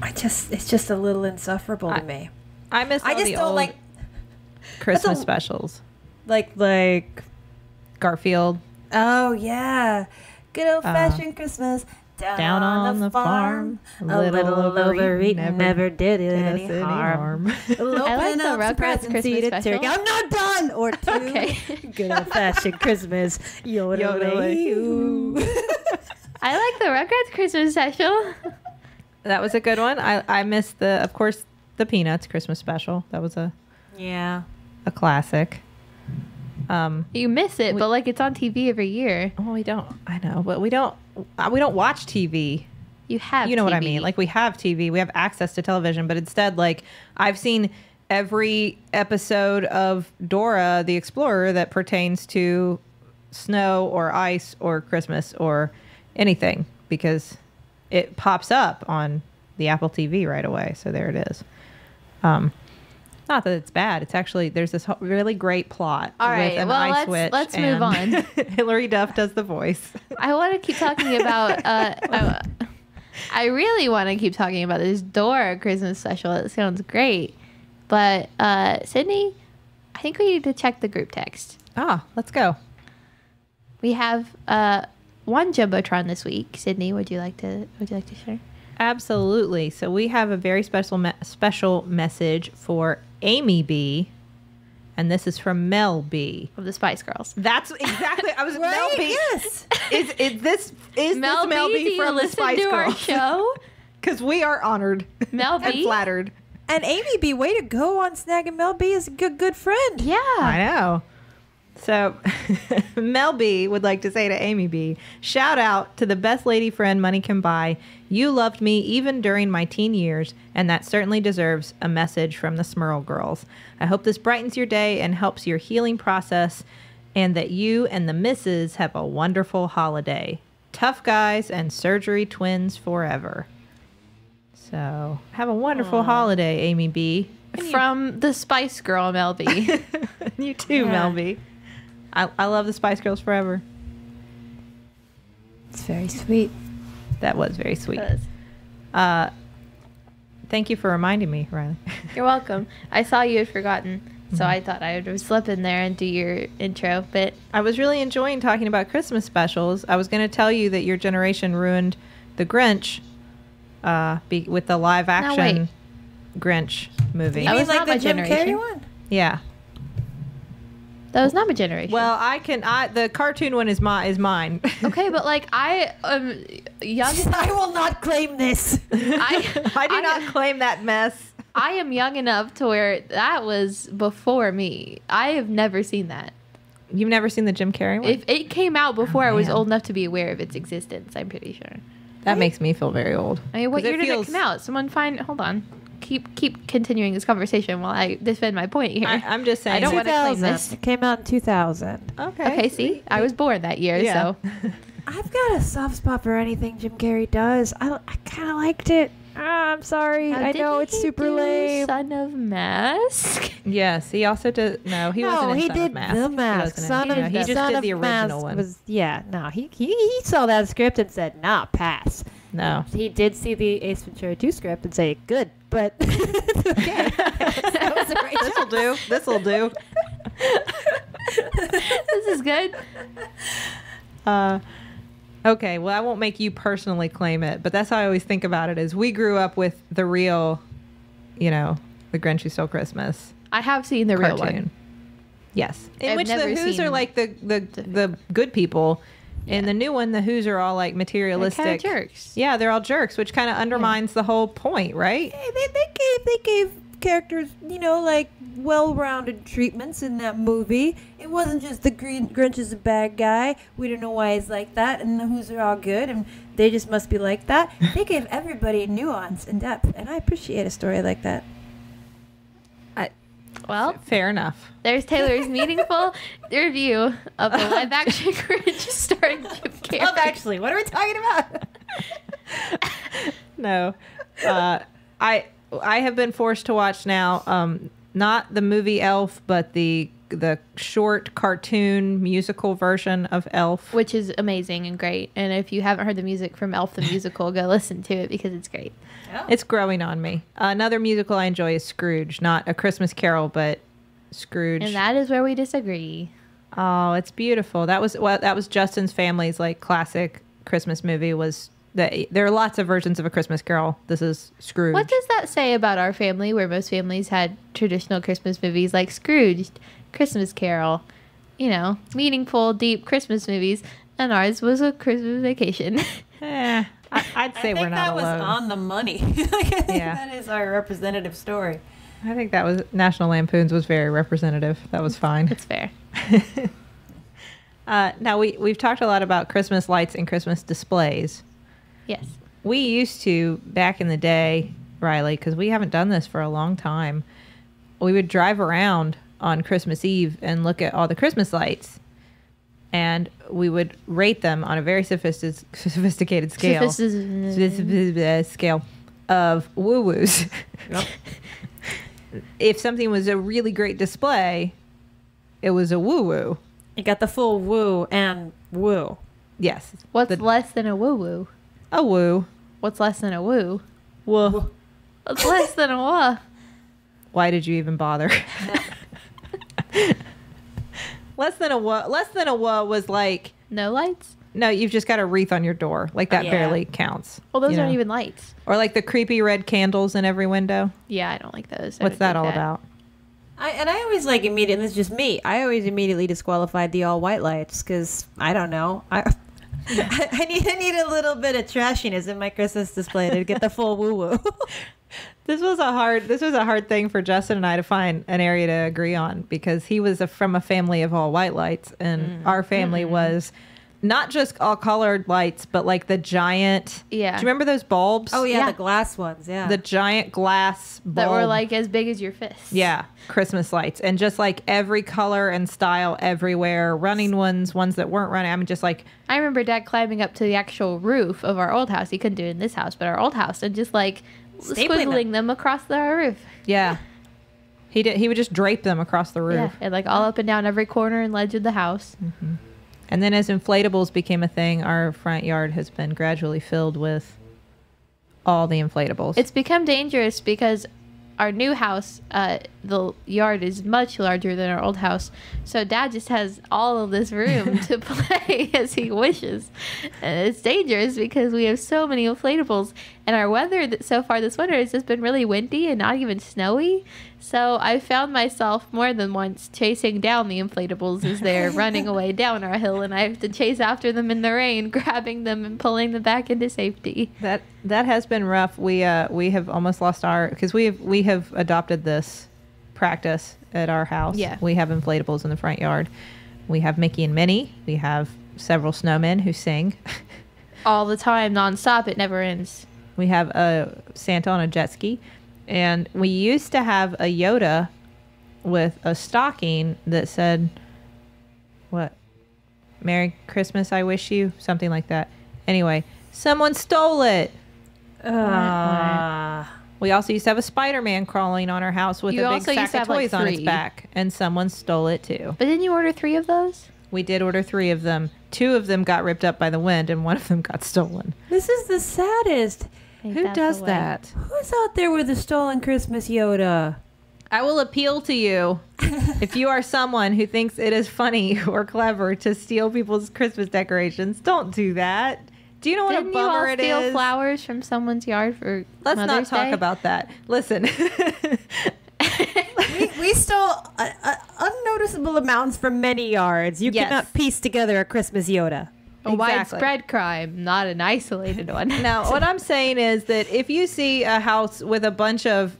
It's just a little insufferable to me. I miss all I just the don't old like Christmas that's a- specials. like. Garfield. Oh yeah, good old fashioned Christmas. Down on the farm, a little overeaten never did it any harm. I like the Rugrats Christmas special. I'm not done. Or two. Okay. Good old fashioned Christmas. Yodelay. I like the Rugrats Christmas special. That was a good one. I missed of course, the Peanuts Christmas special. That was a Yeah. classic. You miss it, but like it's on TV every year. Well, we don't. I know, but we don't watch TV. You have. You know what I TV. mean? Like, we have TV, we have access to television, but instead, like, I've seen every episode of Dora the Explorer that pertains to snow or ice or Christmas or anything, because it pops up on the Apple TV right away. So there it is. Not that it's bad. It's actually, there's this really great plot All right, with an well, ice witch. let's move and on. Hilary Duff does the voice. I want to keep talking about. I really want to keep talking about this Dora Christmas special. It sounds great, but Sydney, I think we need to check the group text. Let's go. We have one jumbotron this week. Sydney, would you like to share? Absolutely. So we have a very special message for Amy B, and this is from Mel B. Of the Spice Girls. That's exactly. I was Mel B. Yes. Is this Mel Mel B, B do you from the listen Spice to our Girls? show? Because we are honored Mel and B? flattered. And Amy B, way to go on snagging Mel B as a good friend. Yeah. I know. So Mel B would like to say to Amy B, shout out to the best lady friend money can buy. You loved me even during my teen years, and that certainly deserves a message from the Smurl girls. I hope this brightens your day and helps your healing process, and that you and the missus have a wonderful holiday. Tough guys and surgery twins forever. So have a wonderful holiday, Amy B. From the Spice Girl, Mel B. You too, Yeah. Mel B. I love the Spice Girls forever. It's very sweet. That was very sweet. Thank you for reminding me, Riley. You're welcome. I saw you had forgotten, so I thought I would slip in there and do your intro. But I was really enjoying talking about Christmas specials. I was going to tell you that your generation ruined the Grinch with the live action Grinch movie. You That mean was like not the my Jim generation. Carrey one? Yeah. that was not my generation. Well, the cartoon one is mine. okay, but like I am young. I will not claim this. I do not claim that mess. I am young enough to where that was before me. I have never seen that. You've never seen the Jim Carrey one? If it came out before I was man. old enough to be aware of its existence, I'm pretty sure. That makes me feel very old. I mean, what 'Cause year did it come out? Someone find. Hold on. Keep continuing this conversation while I defend my point here. I'm just saying. I don't want to claim this. It came out in 2000. Okay. See, I was born that year, Yeah. so I've got a soft spot for anything Jim Carrey does. I kind of liked it. I'm sorry. I know it's super lame. Son of Mask. Yes, he also did. No, he wasn't. No, in he Son did of Mask. the He mask. wasn't in- Son of no, he just Son did of the original Mask one. Was he saw that script and said, "Nah, pass." No. He did see the Ace Ventura 2 script and say, "Good," but okay. That was a great This'll do. This'll do. This is good. Okay, well, I won't make you personally claim it, but that's how I always think about it. Is we grew up with the real, the Grinch Who Stole Christmas I have seen the real cartoon. one. Yes, in I've which the never Who's seen are like the good people. In the new one, the Who's are all like They're materialistic kind of jerks. Yeah, they're all jerks, which kind of undermines the whole point, right? They gave characters, like well-rounded treatments in that movie. It wasn't just the Grinch is a bad guy. We don't know why he's like that, and the Who's are all good, and they just must be like that. They gave everybody nuance and depth, and I appreciate a story like that. Well, Fair enough. there's Taylor's meaningful review of the live-action Grinch starring Jim Carrey. Actually, what are we talking about? No, I have been forced to watch now. Not the movie Elf, but the short cartoon musical version of Elf. Which is amazing and great. And if you haven't heard the music from Elf the Musical, go listen to it because it's great. It's growing on me. Another musical I enjoy is Scrooge, not A Christmas Carol, but Scrooge. And that is where we disagree. Oh, it's beautiful. That was Justin's family's like classic Christmas movie. Was that there are lots of versions of A Christmas Carol. This is Scrooge. What does that say about our family, where most families had traditional Christmas movies like Scrooge, Christmas Carol, meaningful, deep Christmas movies, and ours was A Christmas Vacation? I'd say we're not alone. on the money. Yeah. That is our representative story. I think that was National Lampoon's was very representative. That was fine. That's fair. Now we've talked a lot about Christmas lights and Christmas displays. Yes. We used to back in the day, Riley, because we haven't done this for a long time. We would drive around on Christmas Eve and look at all the Christmas lights, and we would rate them on a very sophisticated scale. Scale of woo-woos. Yep. If something was a really great display, it was a woo-woo. You got the full woo and woo. Yes. What's less than a woo-woo? A woo. What's less than a woo? Woo. What's less than a wah? Why did you even bother? Less than a wah was like, No lights? no, you've just got a wreath on your door. Like that Yeah. barely counts. Well, those you know? aren't even lights. Or like the creepy red candles in every window. Yeah, I don't like those. I What's don't that dig all about? I always like immediately, this is just me, I always immediately disqualified the all white lights because I don't know. I need a little bit of trashiness in my Christmas display to get the full woo woo. This was a hard thing for Justin and I to find an area to agree on, because he was from a family of all white lights, and our family was not just all colored lights, but like the giant. Yeah. Do you remember those bulbs? Oh yeah, Yeah. the glass ones. Yeah. The giant glass bulb. That were like as big as your fist. Yeah, Christmas lights, and just like every color and style everywhere. Running ones that weren't running. I mean, just like I remember Dad climbing up to the actual roof of our old house. He couldn't do it in this house, but our old house, and just like Stapling squiggling them across the roof. yeah, he did. He would just drape them across the roof. Yeah, and like all up and down every corner and ledge of the house. And then as inflatables became a thing, our front yard has been gradually filled with all the inflatables. It's become dangerous because our new house, the yard is much larger than our old house. So Dad just has all of this room to play as he wishes. And it's dangerous because we have so many inflatables. And our weather so far this winter has just been really windy and not even snowy. So I found myself more than once chasing down the inflatables as they're running away down our hill. And I have to chase after them in the rain, grabbing them and pulling them back into safety. That has been rough. We have almost lost because we have adopted this practice at our house. Yeah. We have inflatables in the front yard. We have Mickey and Minnie. We have several snowmen who sing. All the time, nonstop, it never ends. We have a Santa on a jet ski, and we used to have a Yoda with a stocking that said, "What? Merry Christmas, I wish you," something like that. Anyway, someone stole it. We also used to have a Spider-Man crawling on our house with You a big also used sack to of have, like, toys on its 3. back, and someone stole it too. But didn't you order 3 of those? We did order 3 of them. 2 of them got ripped up by the wind, and 1 of them got stolen. This is the saddest. Ain't Who that does the way? that? Who's out there with a stolen Christmas Yoda? I will appeal to you if you are someone who thinks it is funny or clever to steal people's Christmas decorations. Don't do that. Do you know what Didn't a bummer you all it steal is? flowers from someone's yard for Let's not Mother's talk Day? about that. Listen, We stole unnoticeable amounts from many yards. You Yes. cannot piece together a Christmas Yoda. A Exactly. widespread crime, not an isolated one. now what I'm saying is that if you see a house with a bunch of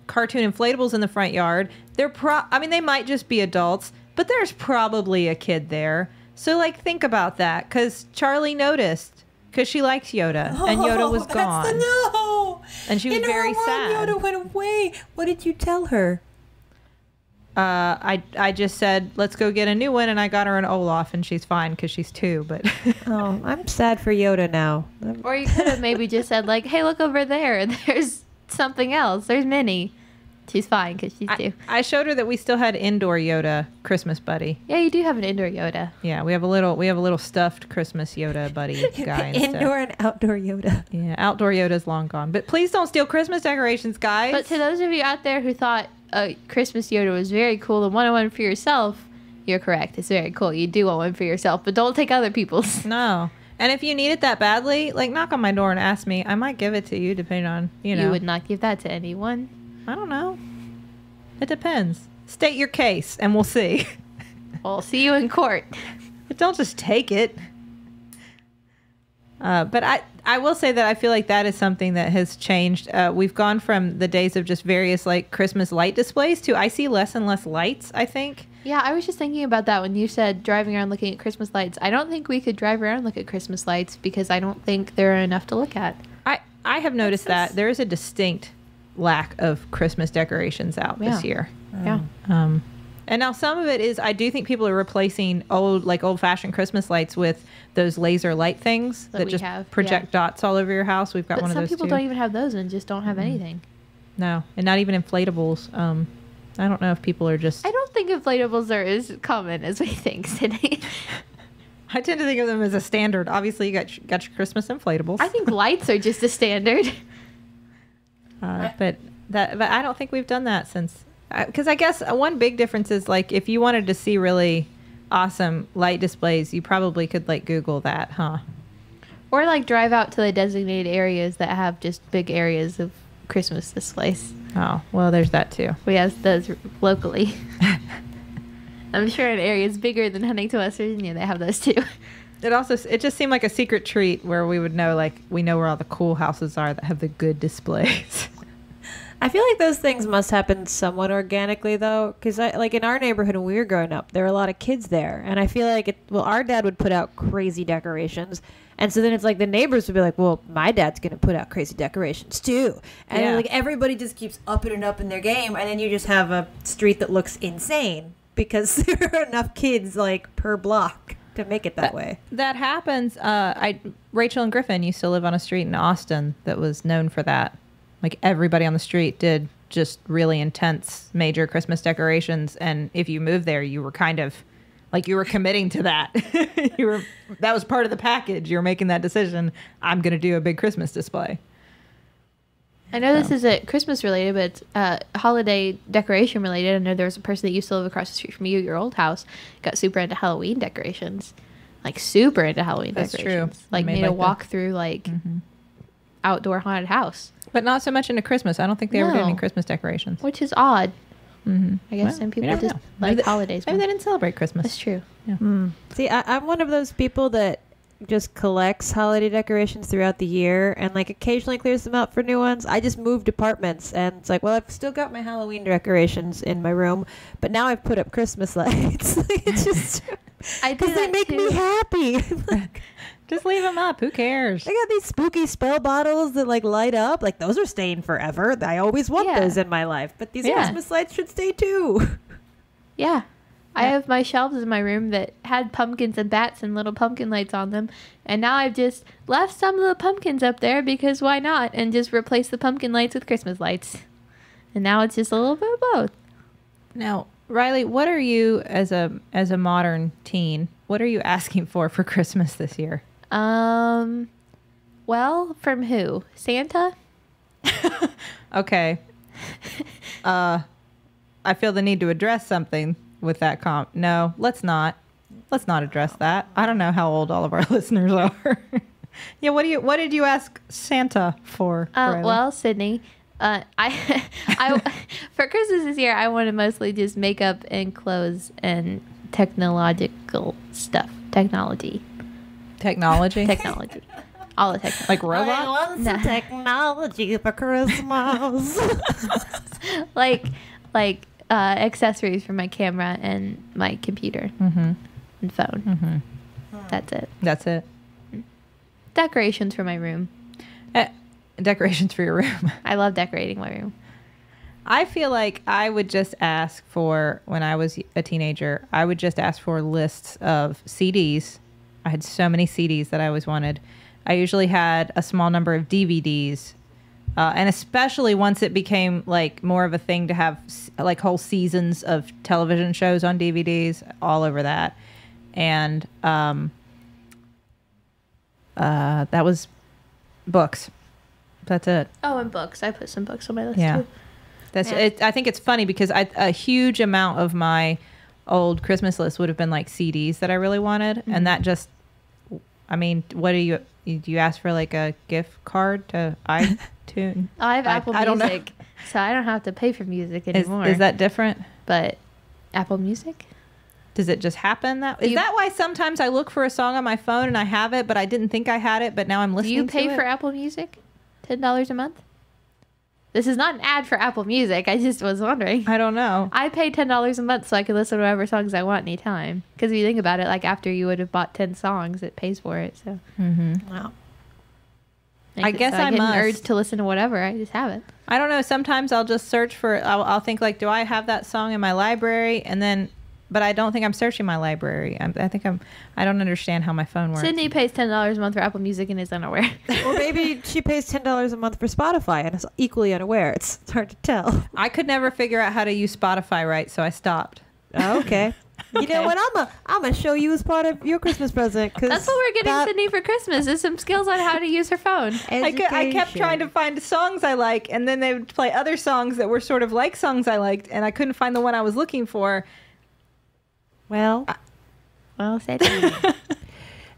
cartoon inflatables in the front yard, they might just be adults, but there's probably a kid there. So like think about that, because Charlie noticed, because she likes Yoda, and Yoda was gone. No. And she was very sad. Yoda went away. What did you tell her? I just said, let's go get a new one, and I got her an Olaf, and she's fine because she's 2. But Oh, I'm sad for Yoda now. Or you could have maybe just said like, "Hey, look over there. There's something else. There's Minnie. She's fine because she's 2." I showed her that we still had indoor Yoda Christmas buddy. Yeah, you do have an indoor Yoda. Yeah, we have a little stuffed Christmas Yoda buddy guy. Indoor and outdoor Yoda. Yeah, outdoor Yoda's long gone. But please don't steal Christmas decorations, guys. But to those of you out there who thought a Christmas Yoda was very cool and wanted one for yourself, you're correct. It's very cool. You do want one for yourself, but don't take other people's. No. And if you need it that badly, like knock on my door and ask me. I might give it to you, depending on You would not give that to anyone. I don't know. It depends. State your case, and we'll see. Well, see you in court. But don't just take it. But I will say that I feel like that is something that has changed. We've gone from the days of just various like Christmas light displays to I see less and less lights, I think. Yeah, I was just thinking about that when you said driving around looking at Christmas lights. I don't think we could drive around and look at Christmas lights because I don't think there are enough to look at. I have noticed that there is a distinct lack of Christmas decorations out this year. Yeah. And now some of it is I do think people are replacing old-fashioned Christmas lights with those laser light things That that we just have, project dots all over your house. We've got But one of some those people too. don't even have those and just don't have anything. No, and not even inflatables. I don't know if people are just. I don't think inflatables are as common as we think, Sydney. I tend to think of them as a standard. Obviously, you got your Christmas inflatables. I think lights are just a standard. But I don't think we've done that since. Because I guess one big difference is like if you wanted to see really awesome light displays, you probably could like Google that, huh? Or like drive out to the designated areas that have just big areas of Christmas displays. Oh, well, there's that too. We have those locally. I'm sure in areas bigger than Huntington, West Virginia, they have those too. It just seemed like a secret treat where we would know, like, we know where all the cool houses are that have the good displays. I feel like those things must happen somewhat organically, though, because like in our neighborhood when we were growing up, there were a lot of kids there, and I feel like our dad would put out crazy decorations, and so then it's like the neighbors would be like, well, my dad's gonna put out crazy decorations too, and then, like everybody just keeps upping and up in their game, and then you just have a street that looks insane because there are enough kids like per block to make it that way. That happens. Rachel and Griffin used to live on a street in Austin that was known for that. Like everybody on the street did just really intense major Christmas decorations, and if you moved there, you were kind of like you were committing to that. That was part of the package. You were making that decision. I'm going to do a big Christmas display. I know this isn't Christmas related, but it's holiday decoration related. I know there was a person that used to live across the street from you, your old house, got super into Halloween decorations. Like super into Halloween decorations. True. Like made a walk through like outdoor haunted house. But not so much into Christmas. I don't think they ever did any Christmas decorations. Which is odd. Mm-hmm. I guess some people just like like holidays. Maybe they didn't celebrate Christmas. That's true. Yeah. See, I'm one of those people that just collects holiday decorations throughout the year and like occasionally clears them out for new ones. I just moved apartments and it's like, well, I've still got my Halloween decorations in my room, but now I've put up Christmas lights. It's just because they make me happy. Just leave them up. Who cares? I got these spooky spell bottles that like light up. Like those are staying forever. I always want those in my life, but these Christmas lights should stay too. Yeah. I have my shelves in my room that had pumpkins and bats and little pumpkin lights on them. And now I've just left some of the pumpkins up there because why not? And just replaced the pumpkin lights with Christmas lights. And now it's just a little bit of both. Now, Riley, what are you as a modern teen? What are you asking for Christmas this year? Well, from who? Santa? Okay. I feel the need to address something with that comp. No, let's not address that. I don't know how old all of our listeners are. Yeah, what did you ask Santa for? Well, Sydney, I for Christmas this year, I wanted mostly just makeup and clothes and technological stuff. Technology. All the technology. Like robots? I want some technology for Christmas. like accessories for my camera and my computer and phone. That's it. Decorations for my room. Decorations for your room. I love decorating my room. I feel like I would just ask for, when I was a teenager, I would just ask for lists of CDs. I had so many CDs that I always wanted. I usually had a small number of DVDs. And especially once it became like more of a thing to have like whole seasons of television shows on DVDs, all over that. And that was books. That's it. Oh, and books. I put some books on my list too. That's it. I think it's funny because a huge amount of my old Christmas list would have been like CDs that I really wanted, and that just, I mean, what do you ask for like a gift card to iTunes? I have Apple Music, so I don't have to pay for music anymore. Is that different? But Apple Music? Does it just happen that? Is that why sometimes I look for a song on my phone and I have it, but I didn't think I had it, but now I'm listening to it? Do you pay for Apple Music? $10 a month? This is not an ad for Apple Music. I just was wondering. I don't know. I pay $10 a month so I can listen to whatever songs I want anytime. Because if you think about it, like after you would have bought 10 songs, it pays for it. So, Wow. I guess I get must. an urge to listen to whatever. I just have it. I don't know. Sometimes I'll just search for. I'll think like, do I have that song in my library? And then, but I don't think I'm searching my library. I don't understand how my phone works. Sydney pays $10 a month for Apple Music and is unaware. Or maybe she pays $10 a month for Spotify and is equally unaware. It's hard to tell. I could never figure out how to use Spotify right, so I stopped. Oh, okay. You know what? I'm gonna show you as part of your Christmas present. That's what we're getting Sydney for Christmas is some skills on how to use her phone. I kept trying to find songs I like, and then they would play other songs that were sort of like songs I liked, and I couldn't find the one I was looking for. Well, say that.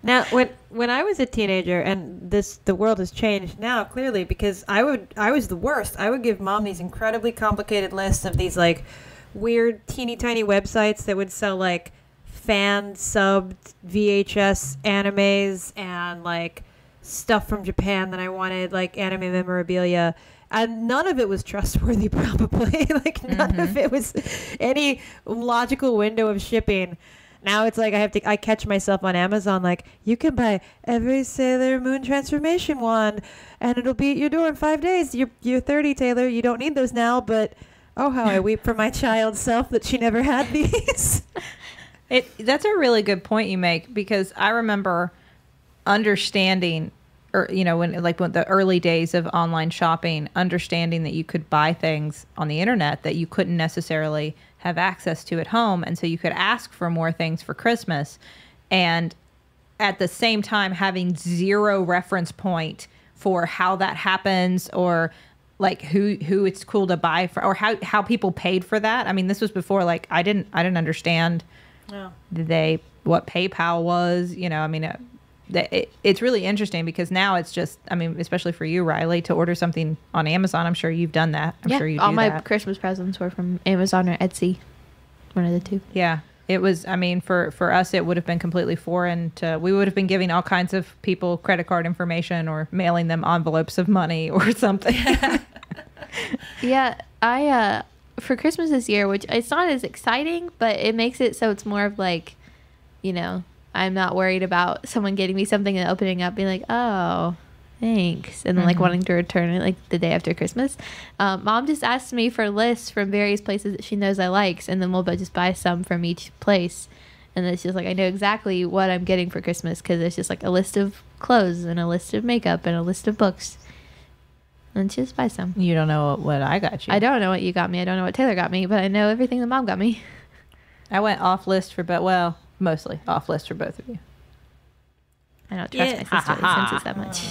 Now, when I was a teenager, and the world has changed now clearly because I was the worst. I would give Mom these incredibly complicated lists of these like weird teeny tiny websites that would sell like fan subbed VHS animes and like stuff from Japan that I wanted, like anime memorabilia. And none of it was trustworthy, probably. Like, none of it was any logical window of shipping. Now it's like I catch myself on Amazon, like, you can buy every Sailor Moon transformation wand, and it'll be at your door in 5 days. You're 30, Taylor. You don't need those now, but oh, how I weep for my child's self that she never had these. That's a really good point you make, because I remember understanding, or when the early days of online shopping, understanding that you could buy things on the internet that you couldn't necessarily have access to at home, and so you could ask for more things for Christmas, and at the same time having zero reference point for how that happens, or like who it's cool to buy for, or how people paid for that. I mean, this was before, like, I didn't understand what PayPal was. It's really interesting, because now it's just, I mean, especially for you, Riley, to order something on Amazon. I'm sure you've done that. I'm sure you do all my that. Christmas presents were from Amazon or Etsy, one of the two. Yeah, it was. I mean, for us, it would have been completely foreign to. We would have been giving all kinds of people credit card information or mailing them envelopes of money or something. Yeah, I for Christmas this year, which it's not as exciting, but it makes it so it's more of like, I'm not worried about someone getting me something and opening up, being like, oh, thanks, and then like wanting to return it like the day after Christmas. Mom just asked me for lists from various places that she knows I likes, and then we'll just buy some from each place. And it's just like, I know exactly what I'm getting for Christmas, because it's just like a list of clothes and a list of makeup and a list of books. And just buy some. You don't know what I got you. I don't know what you got me. I don't know what Taylor got me, but I know everything that Mom got me. I went off list for mostly off list for both of you. I don't trust my sisterly senses that much.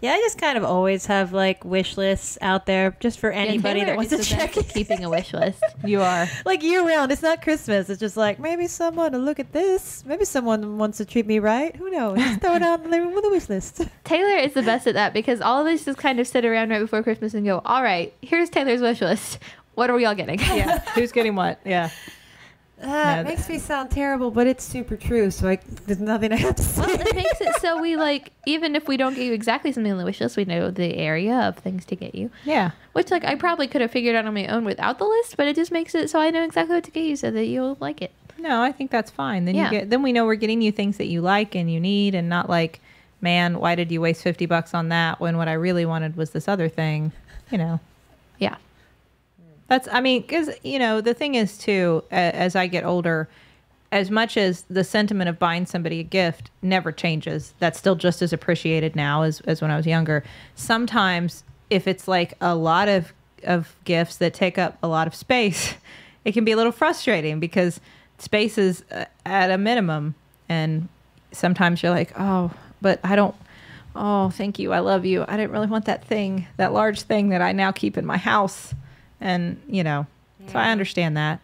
Yeah, I just kind of always have like wish lists out there just for anybody that wants to check it. Keeping a wish list. You are. Like year round. It's not Christmas. It's just like, maybe someone will look at this. Maybe someone wants to treat me right. Who knows? Just throw it on the wish list. Taylor is the best at that, because all of us just kind of sit around right before Christmas and go, all right, here's Taylor's wish list. What are we all getting? Yeah. Who's getting what? Yeah. It makes me sound terrible, but it's super true. So there's nothing I have to say. Well, it makes it so we like, even if we don't get you exactly something on the wish list, we know the area of things to get you. Yeah. Which like I probably could have figured out on my own without the list, but it just makes it so I know exactly what to get you so that you'll like it. No, I think that's fine. Then Yeah. then we know we're getting you things that you like and you need, and not like, man, why did you waste $50 on that when what I really wanted was this other thing? Yeah. That's, I mean, because, the thing is, too, as I get older, as much as the sentiment of buying somebody a gift never changes, that's still just as appreciated now as when I was younger. Sometimes, if it's like a lot of gifts that take up a lot of space, it can be a little frustrating, because space is at a minimum. And sometimes you're like, oh, but I don't, oh, thank you, I love you. I didn't really want that large thing that I now keep in my house. And so I understand that.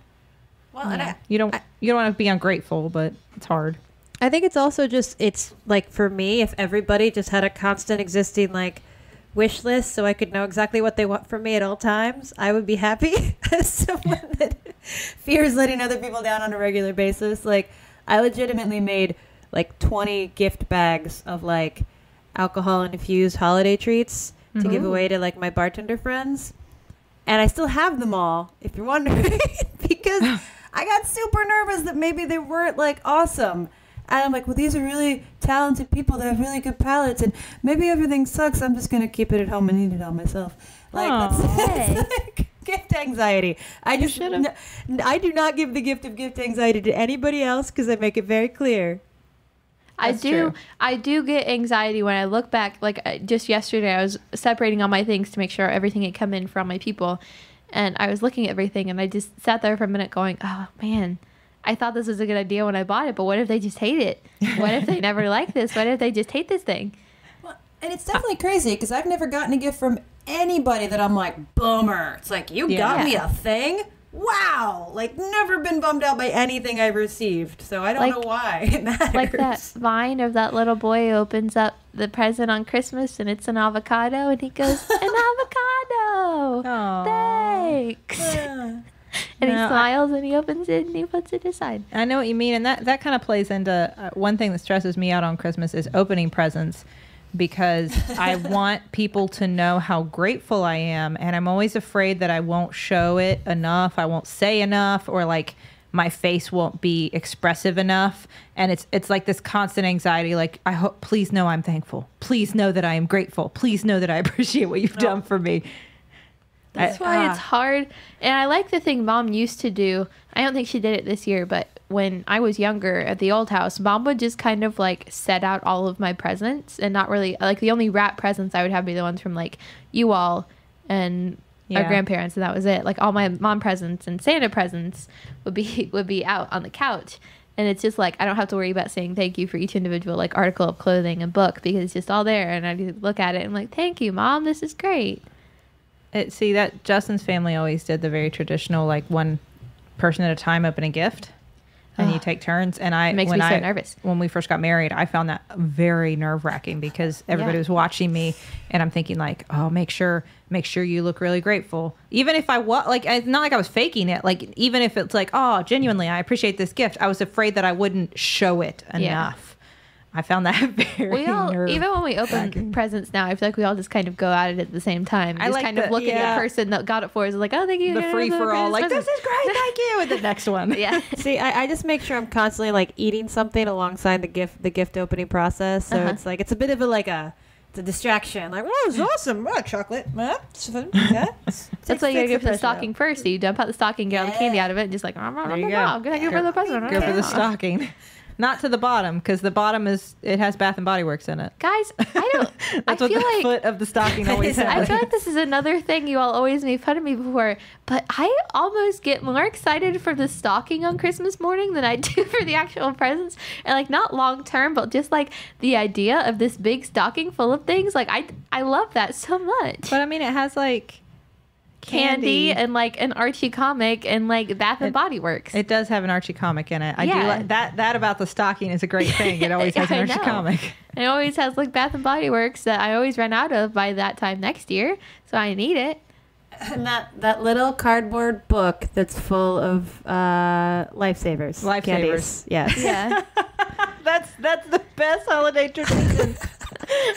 Well, and you don't want to be ungrateful, but it's hard. I think it's also just, it's like, for me, if everybody just had a constant existing like wish list so I could know exactly what they want from me at all times, I would be happy. As someone that fears letting other people down on a regular basis, like, I legitimately made like 20 gift bags of like alcohol infused holiday treats to give away to like my bartender friends. And I still have them all, if you're wondering, because I got super nervous that maybe they weren't like awesome. And I'm like, well, these are really talented people that have really good palates, and maybe everything sucks. I'm just going to keep it at home and eat it all myself. Like, that's like gift anxiety. I do not give the gift of gift anxiety to anybody else, because I make it very clear. I do get anxiety when I look back. Like just yesterday, I was separating all my things to make sure everything had come in from my people. And I was looking at everything, and I just sat there for a minute going, oh, man, I thought this was a good idea when I bought it, but what if they just hate it? What if they never like this? What if they just hate this thing? Well, and it's definitely crazy, because I've never gotten a gift from anybody that I'm like, bummer. It's like, you got me a thing? Wow. Like, never been bummed out by anything I've received. So I don't know why it matters. Like that vine of that little boy who opens up the present on Christmas, and it's an avocado, and he goes, an avocado. Aww. Thanks. Yeah. And And he No, smiles and he opens it and he puts it aside. I know what you mean, and that kind of plays into one thing that stresses me out on Christmas is opening presents, because I want people to know how grateful I am, and I'm always afraid that I won't show it enough, I won't say enough, or like my face won't be expressive enough, and it's like this constant anxiety. Like, I hope, please know I'm thankful. Please know that I am grateful. Please know that I appreciate what you've done for me. That's why it's hard. And I like the thing Mom used to do. I don't think she did it this year, but when I was younger at the old house, Mom would just kind of like set out all of my presents, and not really like the only wrap presents I would have be the ones from like you all and our grandparents, and that was it. Like all my mom presents and Santa presents would be out on the couch. And it's just like I don't have to worry about saying thank you for each individual like article of clothing and book, because it's just all there, and I just look at it and I'm like, thank you, Mom, this is great. See, that Justin's family always did the very traditional, like one person at a time open a gift, and you take turns. And It makes me so nervous. When we first got married, I found that very nerve wracking, because everybody was watching me, and I'm thinking like, oh, make sure you look really grateful. Even if I was like, it's not like I was faking it. Like, even if it's like, oh, genuinely, I appreciate this gift, I was afraid that I wouldn't show it enough. I found that very We all, even when we open presents now, I feel like we all just kind of go at it at the same time. I just like kind of look at the person that got it for us, like, oh, thank you. The free for all, like, this is great, thank you, and the next one. Yeah. See, I just make sure I'm constantly like eating something alongside the gift opening process. So it's like it's a bit of it's a distraction. Like, Oh, it's awesome. Oh, chocolate. That's why you gotta go for the stocking first. So you dump out the stocking, get all the candy out of it, and just like, There you I'm gonna go for the present. Go for the stocking. Not to the bottom, because the bottom it has Bath and Body Works in it. Guys, I don't. That's I what feel the like foot of the stocking always has. I feel like this is another thing you all always made fun of me before, but I almost get more excited for the stocking on Christmas morning than I do for the actual presents. And like not long term, but just like the idea of this big stocking full of things. Like I love that so much. But I mean, it has like candy and like an Archie comic and like Bath and Body Works. It does have an Archie comic in it. I do like that about the stocking is a great thing. It always has an Archie comic. It always has like Bath and Body Works that I always run out of by that time next year, so I need it. And that little cardboard book that's full of lifesavers. Lifesavers. Candies. Yes. Yeah. That's the best holiday tradition.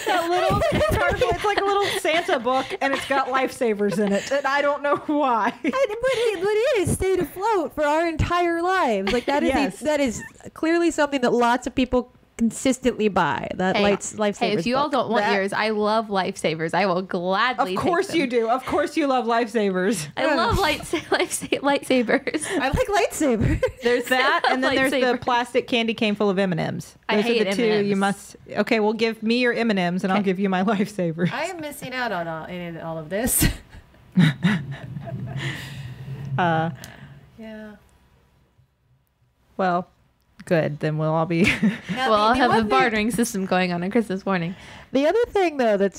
That little cardboard, it's like a little Santa book, and it's got lifesavers in it, and I don't know why. But it stayed afloat for our entire lives. Like that is that is clearly something that lots of people consistently buy. That lifesavers. Hey, if you all don't want yours, I love lifesavers. I will gladly. Of course you do. Of course you love lifesavers. I love lightsabers. I like lightsabers. There's that, and then there's the plastic candy cane full of M&Ms. I hate are the two M&Ms. you must. Okay, well, give me your M&Ms, and I'll give you my lifesavers. I am missing out on all of this. Yeah. Well, good. Then we'll all be. Well, I'll have a bartering system going on Christmas morning. The other thing, though,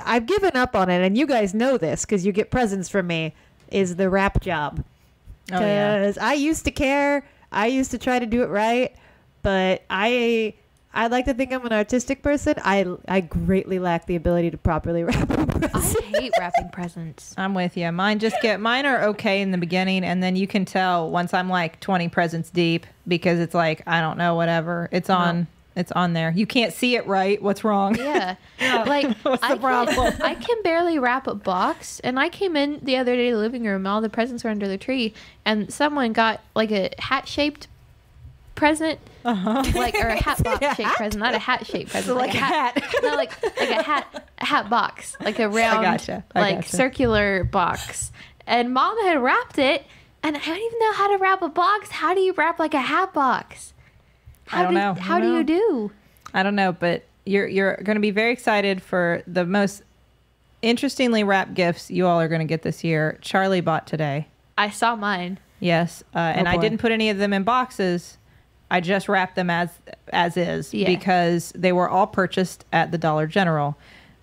I've given up on it, and you guys know this because you get presents from me, is the wrap job. Because I used to care. I used to try to do it right, but I like to think I'm an artistic person. I greatly lack the ability to properly wrap a present. I hate wrapping presents. I'm with you. Mine are okay in the beginning, and then you can tell once I'm like 20 presents deep, because it's like, I don't know, whatever. It's on there. You can't see it right. What's wrong? Yeah. Like, What's the problem? I can barely wrap a box. And I came in the other day to the living room, and all the presents were under the tree, and someone got like a hat-shaped present. Like, or a hat box shaped present, not a hat shaped present. Like a hat. No, like a hat box, like a round, I gotcha. circular box. And Mom had wrapped it, and I don't even know how to wrap a box. How do you wrap like a hat box? I don't know. How do you do? I don't know, but you're going to be very excited for the most interestingly wrapped gifts you all are going to get this year. Charlie bought today. I saw mine. Yes, and I didn't put any of them in boxes. I just wrapped them as is because they were all purchased at the Dollar General.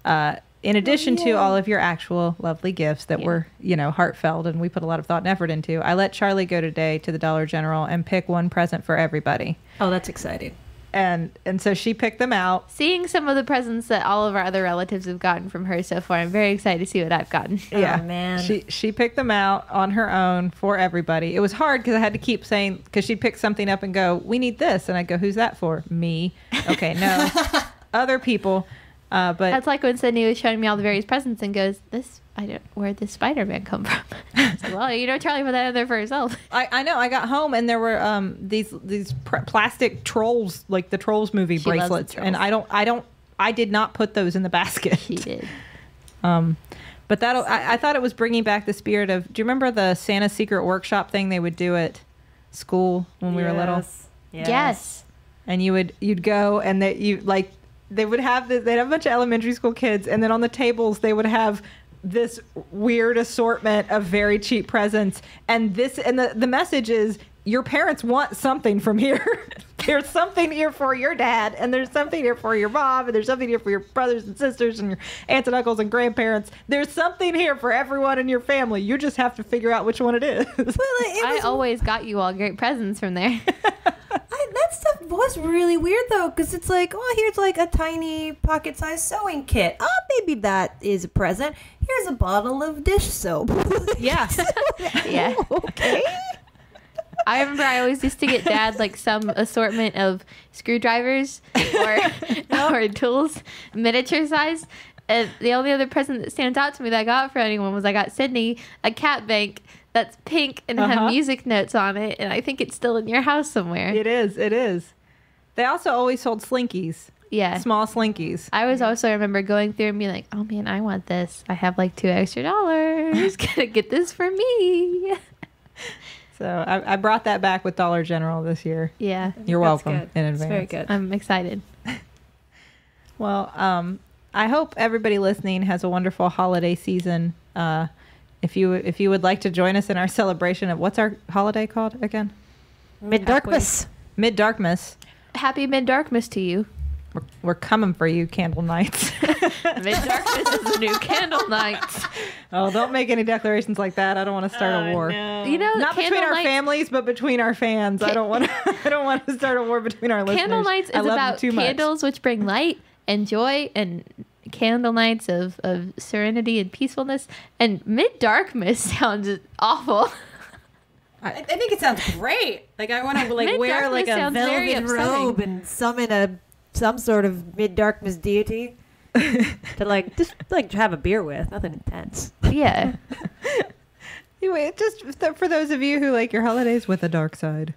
In addition to all of your actual lovely gifts that were, heartfelt and we put a lot of thought and effort into, I let Charlie go today to the Dollar General and pick one present for everybody. Oh, that's exciting. And so she picked them out. Seeing some of the presents that all of our other relatives have gotten from her so far, I'm very excited to see what I've gotten. Yeah, man. She picked them out on her own for everybody. It was hard because I had to keep saying, because she'd pick something up and go, we need this. And I'd go, who's that for? Me. Okay, no. Other people. But That's like when Sydney was showing me all the various presents and goes, where'd this Spider-Man come from? So, well, Charlie put that in there for herself. I know. I got home and there were these plastic trolls, like the Trolls movie She loves the bracelets, and Trolls. I did not put those in the basket. She did. But I thought it was bringing back the spirit of. Do you remember the Santa Secret Workshop thing they would do at school when we were little? Yes. And you'd go and they would have they'd have a bunch of elementary school kids, and then on the tables they would have this weird assortment of very cheap presents, and the message is your parents want something from here. There's something here for your dad, and there's something here for your mom, and there's something here for your brothers and sisters and your aunts and uncles and grandparents. There's something here for everyone in your family. You just have to figure out which one it is. I always got you all great presents from there. That stuff was really weird though, because it's like, oh, here's like a tiny pocket-sized sewing kit. Oh, maybe that is a present. Here's a bottle of dish soap. Yeah. Yeah. Okay. I remember I always used to get Dad like some assortment of screwdrivers or tools, miniature size. And the only other present that stands out to me that I got for anyone was I got Sydney a cat bank that's pink and have music notes on it, and I think it's still in your house somewhere. It is. They also always sold Slinkies. Yeah. Small Slinkies. I always also remember going through and being like, oh man, I want this. I have like $2 extra. Gotta get this for me. So I brought that back with Dollar General this year. Yeah. You're That's welcome good. in It's advance. very good. I'm excited. Well, I hope everybody listening has a wonderful holiday season. If you would like to join us in our celebration of, what's our holiday called again? Mid-Darkmas. Mid-Darkmas. Happy Mid-Darkmas to you. We're coming for you, Candle Nights. Mid-Darkness is the new Candle Night. Oh, don't make any declarations like that. I don't want to start a war. No. You know, Not between our families, but between our fans. I don't want to start a war between our listeners. Candle Nights I is love about them too much. candles which bring light and joy, and candle nights of serenity and peacefulness. And Mid-Darkmas sounds awful. I think it sounds great. Like I want to like wear like Mid-Darkmas a sounds very velvet upsetting. robe and summon some sort of mid-darkness deity to like just like have a beer with. Nothing intense. Yeah. Anyway, just for those of you who like your holidays with a dark side,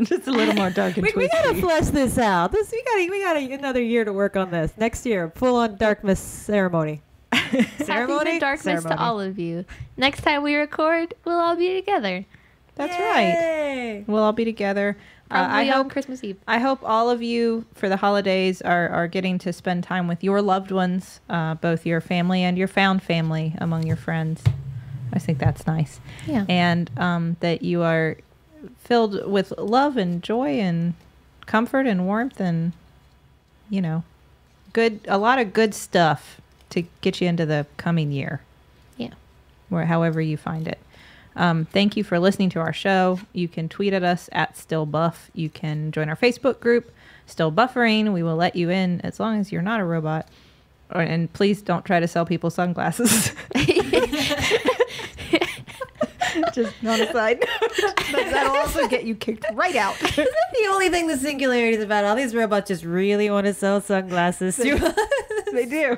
just a little more dark and We twisty. gotta flesh this out. We got another year to work on this. Next year, full on darkness ceremony. Happy Mid-Darkmas to all of you. Next time we record, we'll all be together. That's right. Yay. We'll all be together. Probably on Christmas Eve. I hope all of you for the holidays are getting to spend time with your loved ones, both your family and your found family among your friends. I think that's nice. Yeah. And that you are filled with love and joy and comfort and warmth and, a lot of good stuff to get you into the coming year. Yeah. However you find it. Thank you for listening to our show. You can tweet at us at StillBuff. You can join our Facebook group, Still Buffering. We will let you in as long as you're not a robot. And please don't try to sell people sunglasses. Just on a side note. That'll also get you kicked right out. Isn't that the only thing the Singularity is about? All these robots just really want to sell sunglasses to us. They do.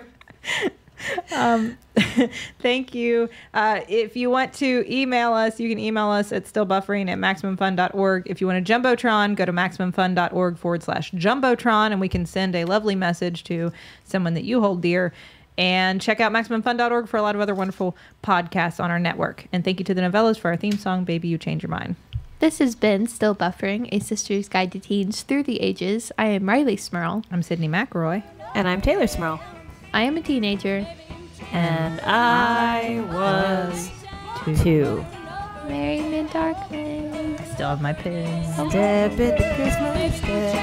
Thank you. If you want to email us, you can email us at stillbuffering@maximumfun.org. If you want a Jumbotron, go to maximumfun.org/Jumbotron, and we can send a lovely message to someone that you hold dear. And check out maximumfun.org for a lot of other wonderful podcasts on our network. And thank you to the Novellas for our theme song, Baby You Change Your Mind. This has been Still Buffering, a sister's guide to teens through the ages. I am Riley Smurl. I'm Sydney McElroy. And I'm Taylor Smurl. I am a teenager. And I was 2. Merry Mid-Darkness. I still have my pin. Step into Christmas. Step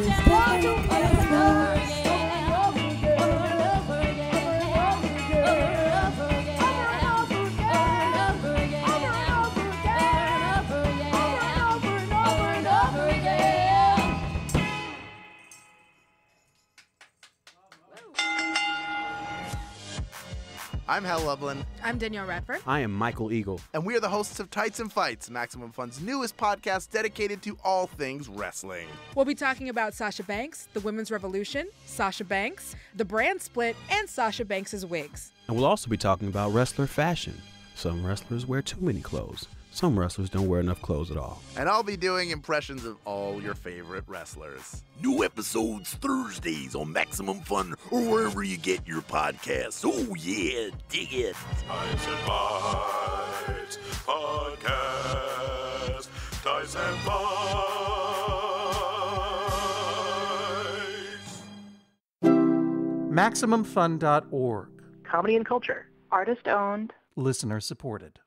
into Christmas. I'm Hal Lublin. I'm Danielle Radford. I am Michael Eagle. And we are the hosts of Tights and Fights, Maximum Fun's newest podcast dedicated to all things wrestling. We'll be talking about Sasha Banks, the Women's Revolution, Sasha Banks, the brand split, and Sasha Banks' wigs. And we'll also be talking about wrestler fashion. Some wrestlers wear too many clothes. Some wrestlers don't wear enough clothes at all. And I'll be doing impressions of all your favorite wrestlers. New episodes Thursdays on Maximum Fun or wherever you get your podcasts. Oh yeah, dig it. Tights and Fights Podcast. Tights and Fights. MaximumFun.org. Comedy and culture. Artist owned. Listener supported.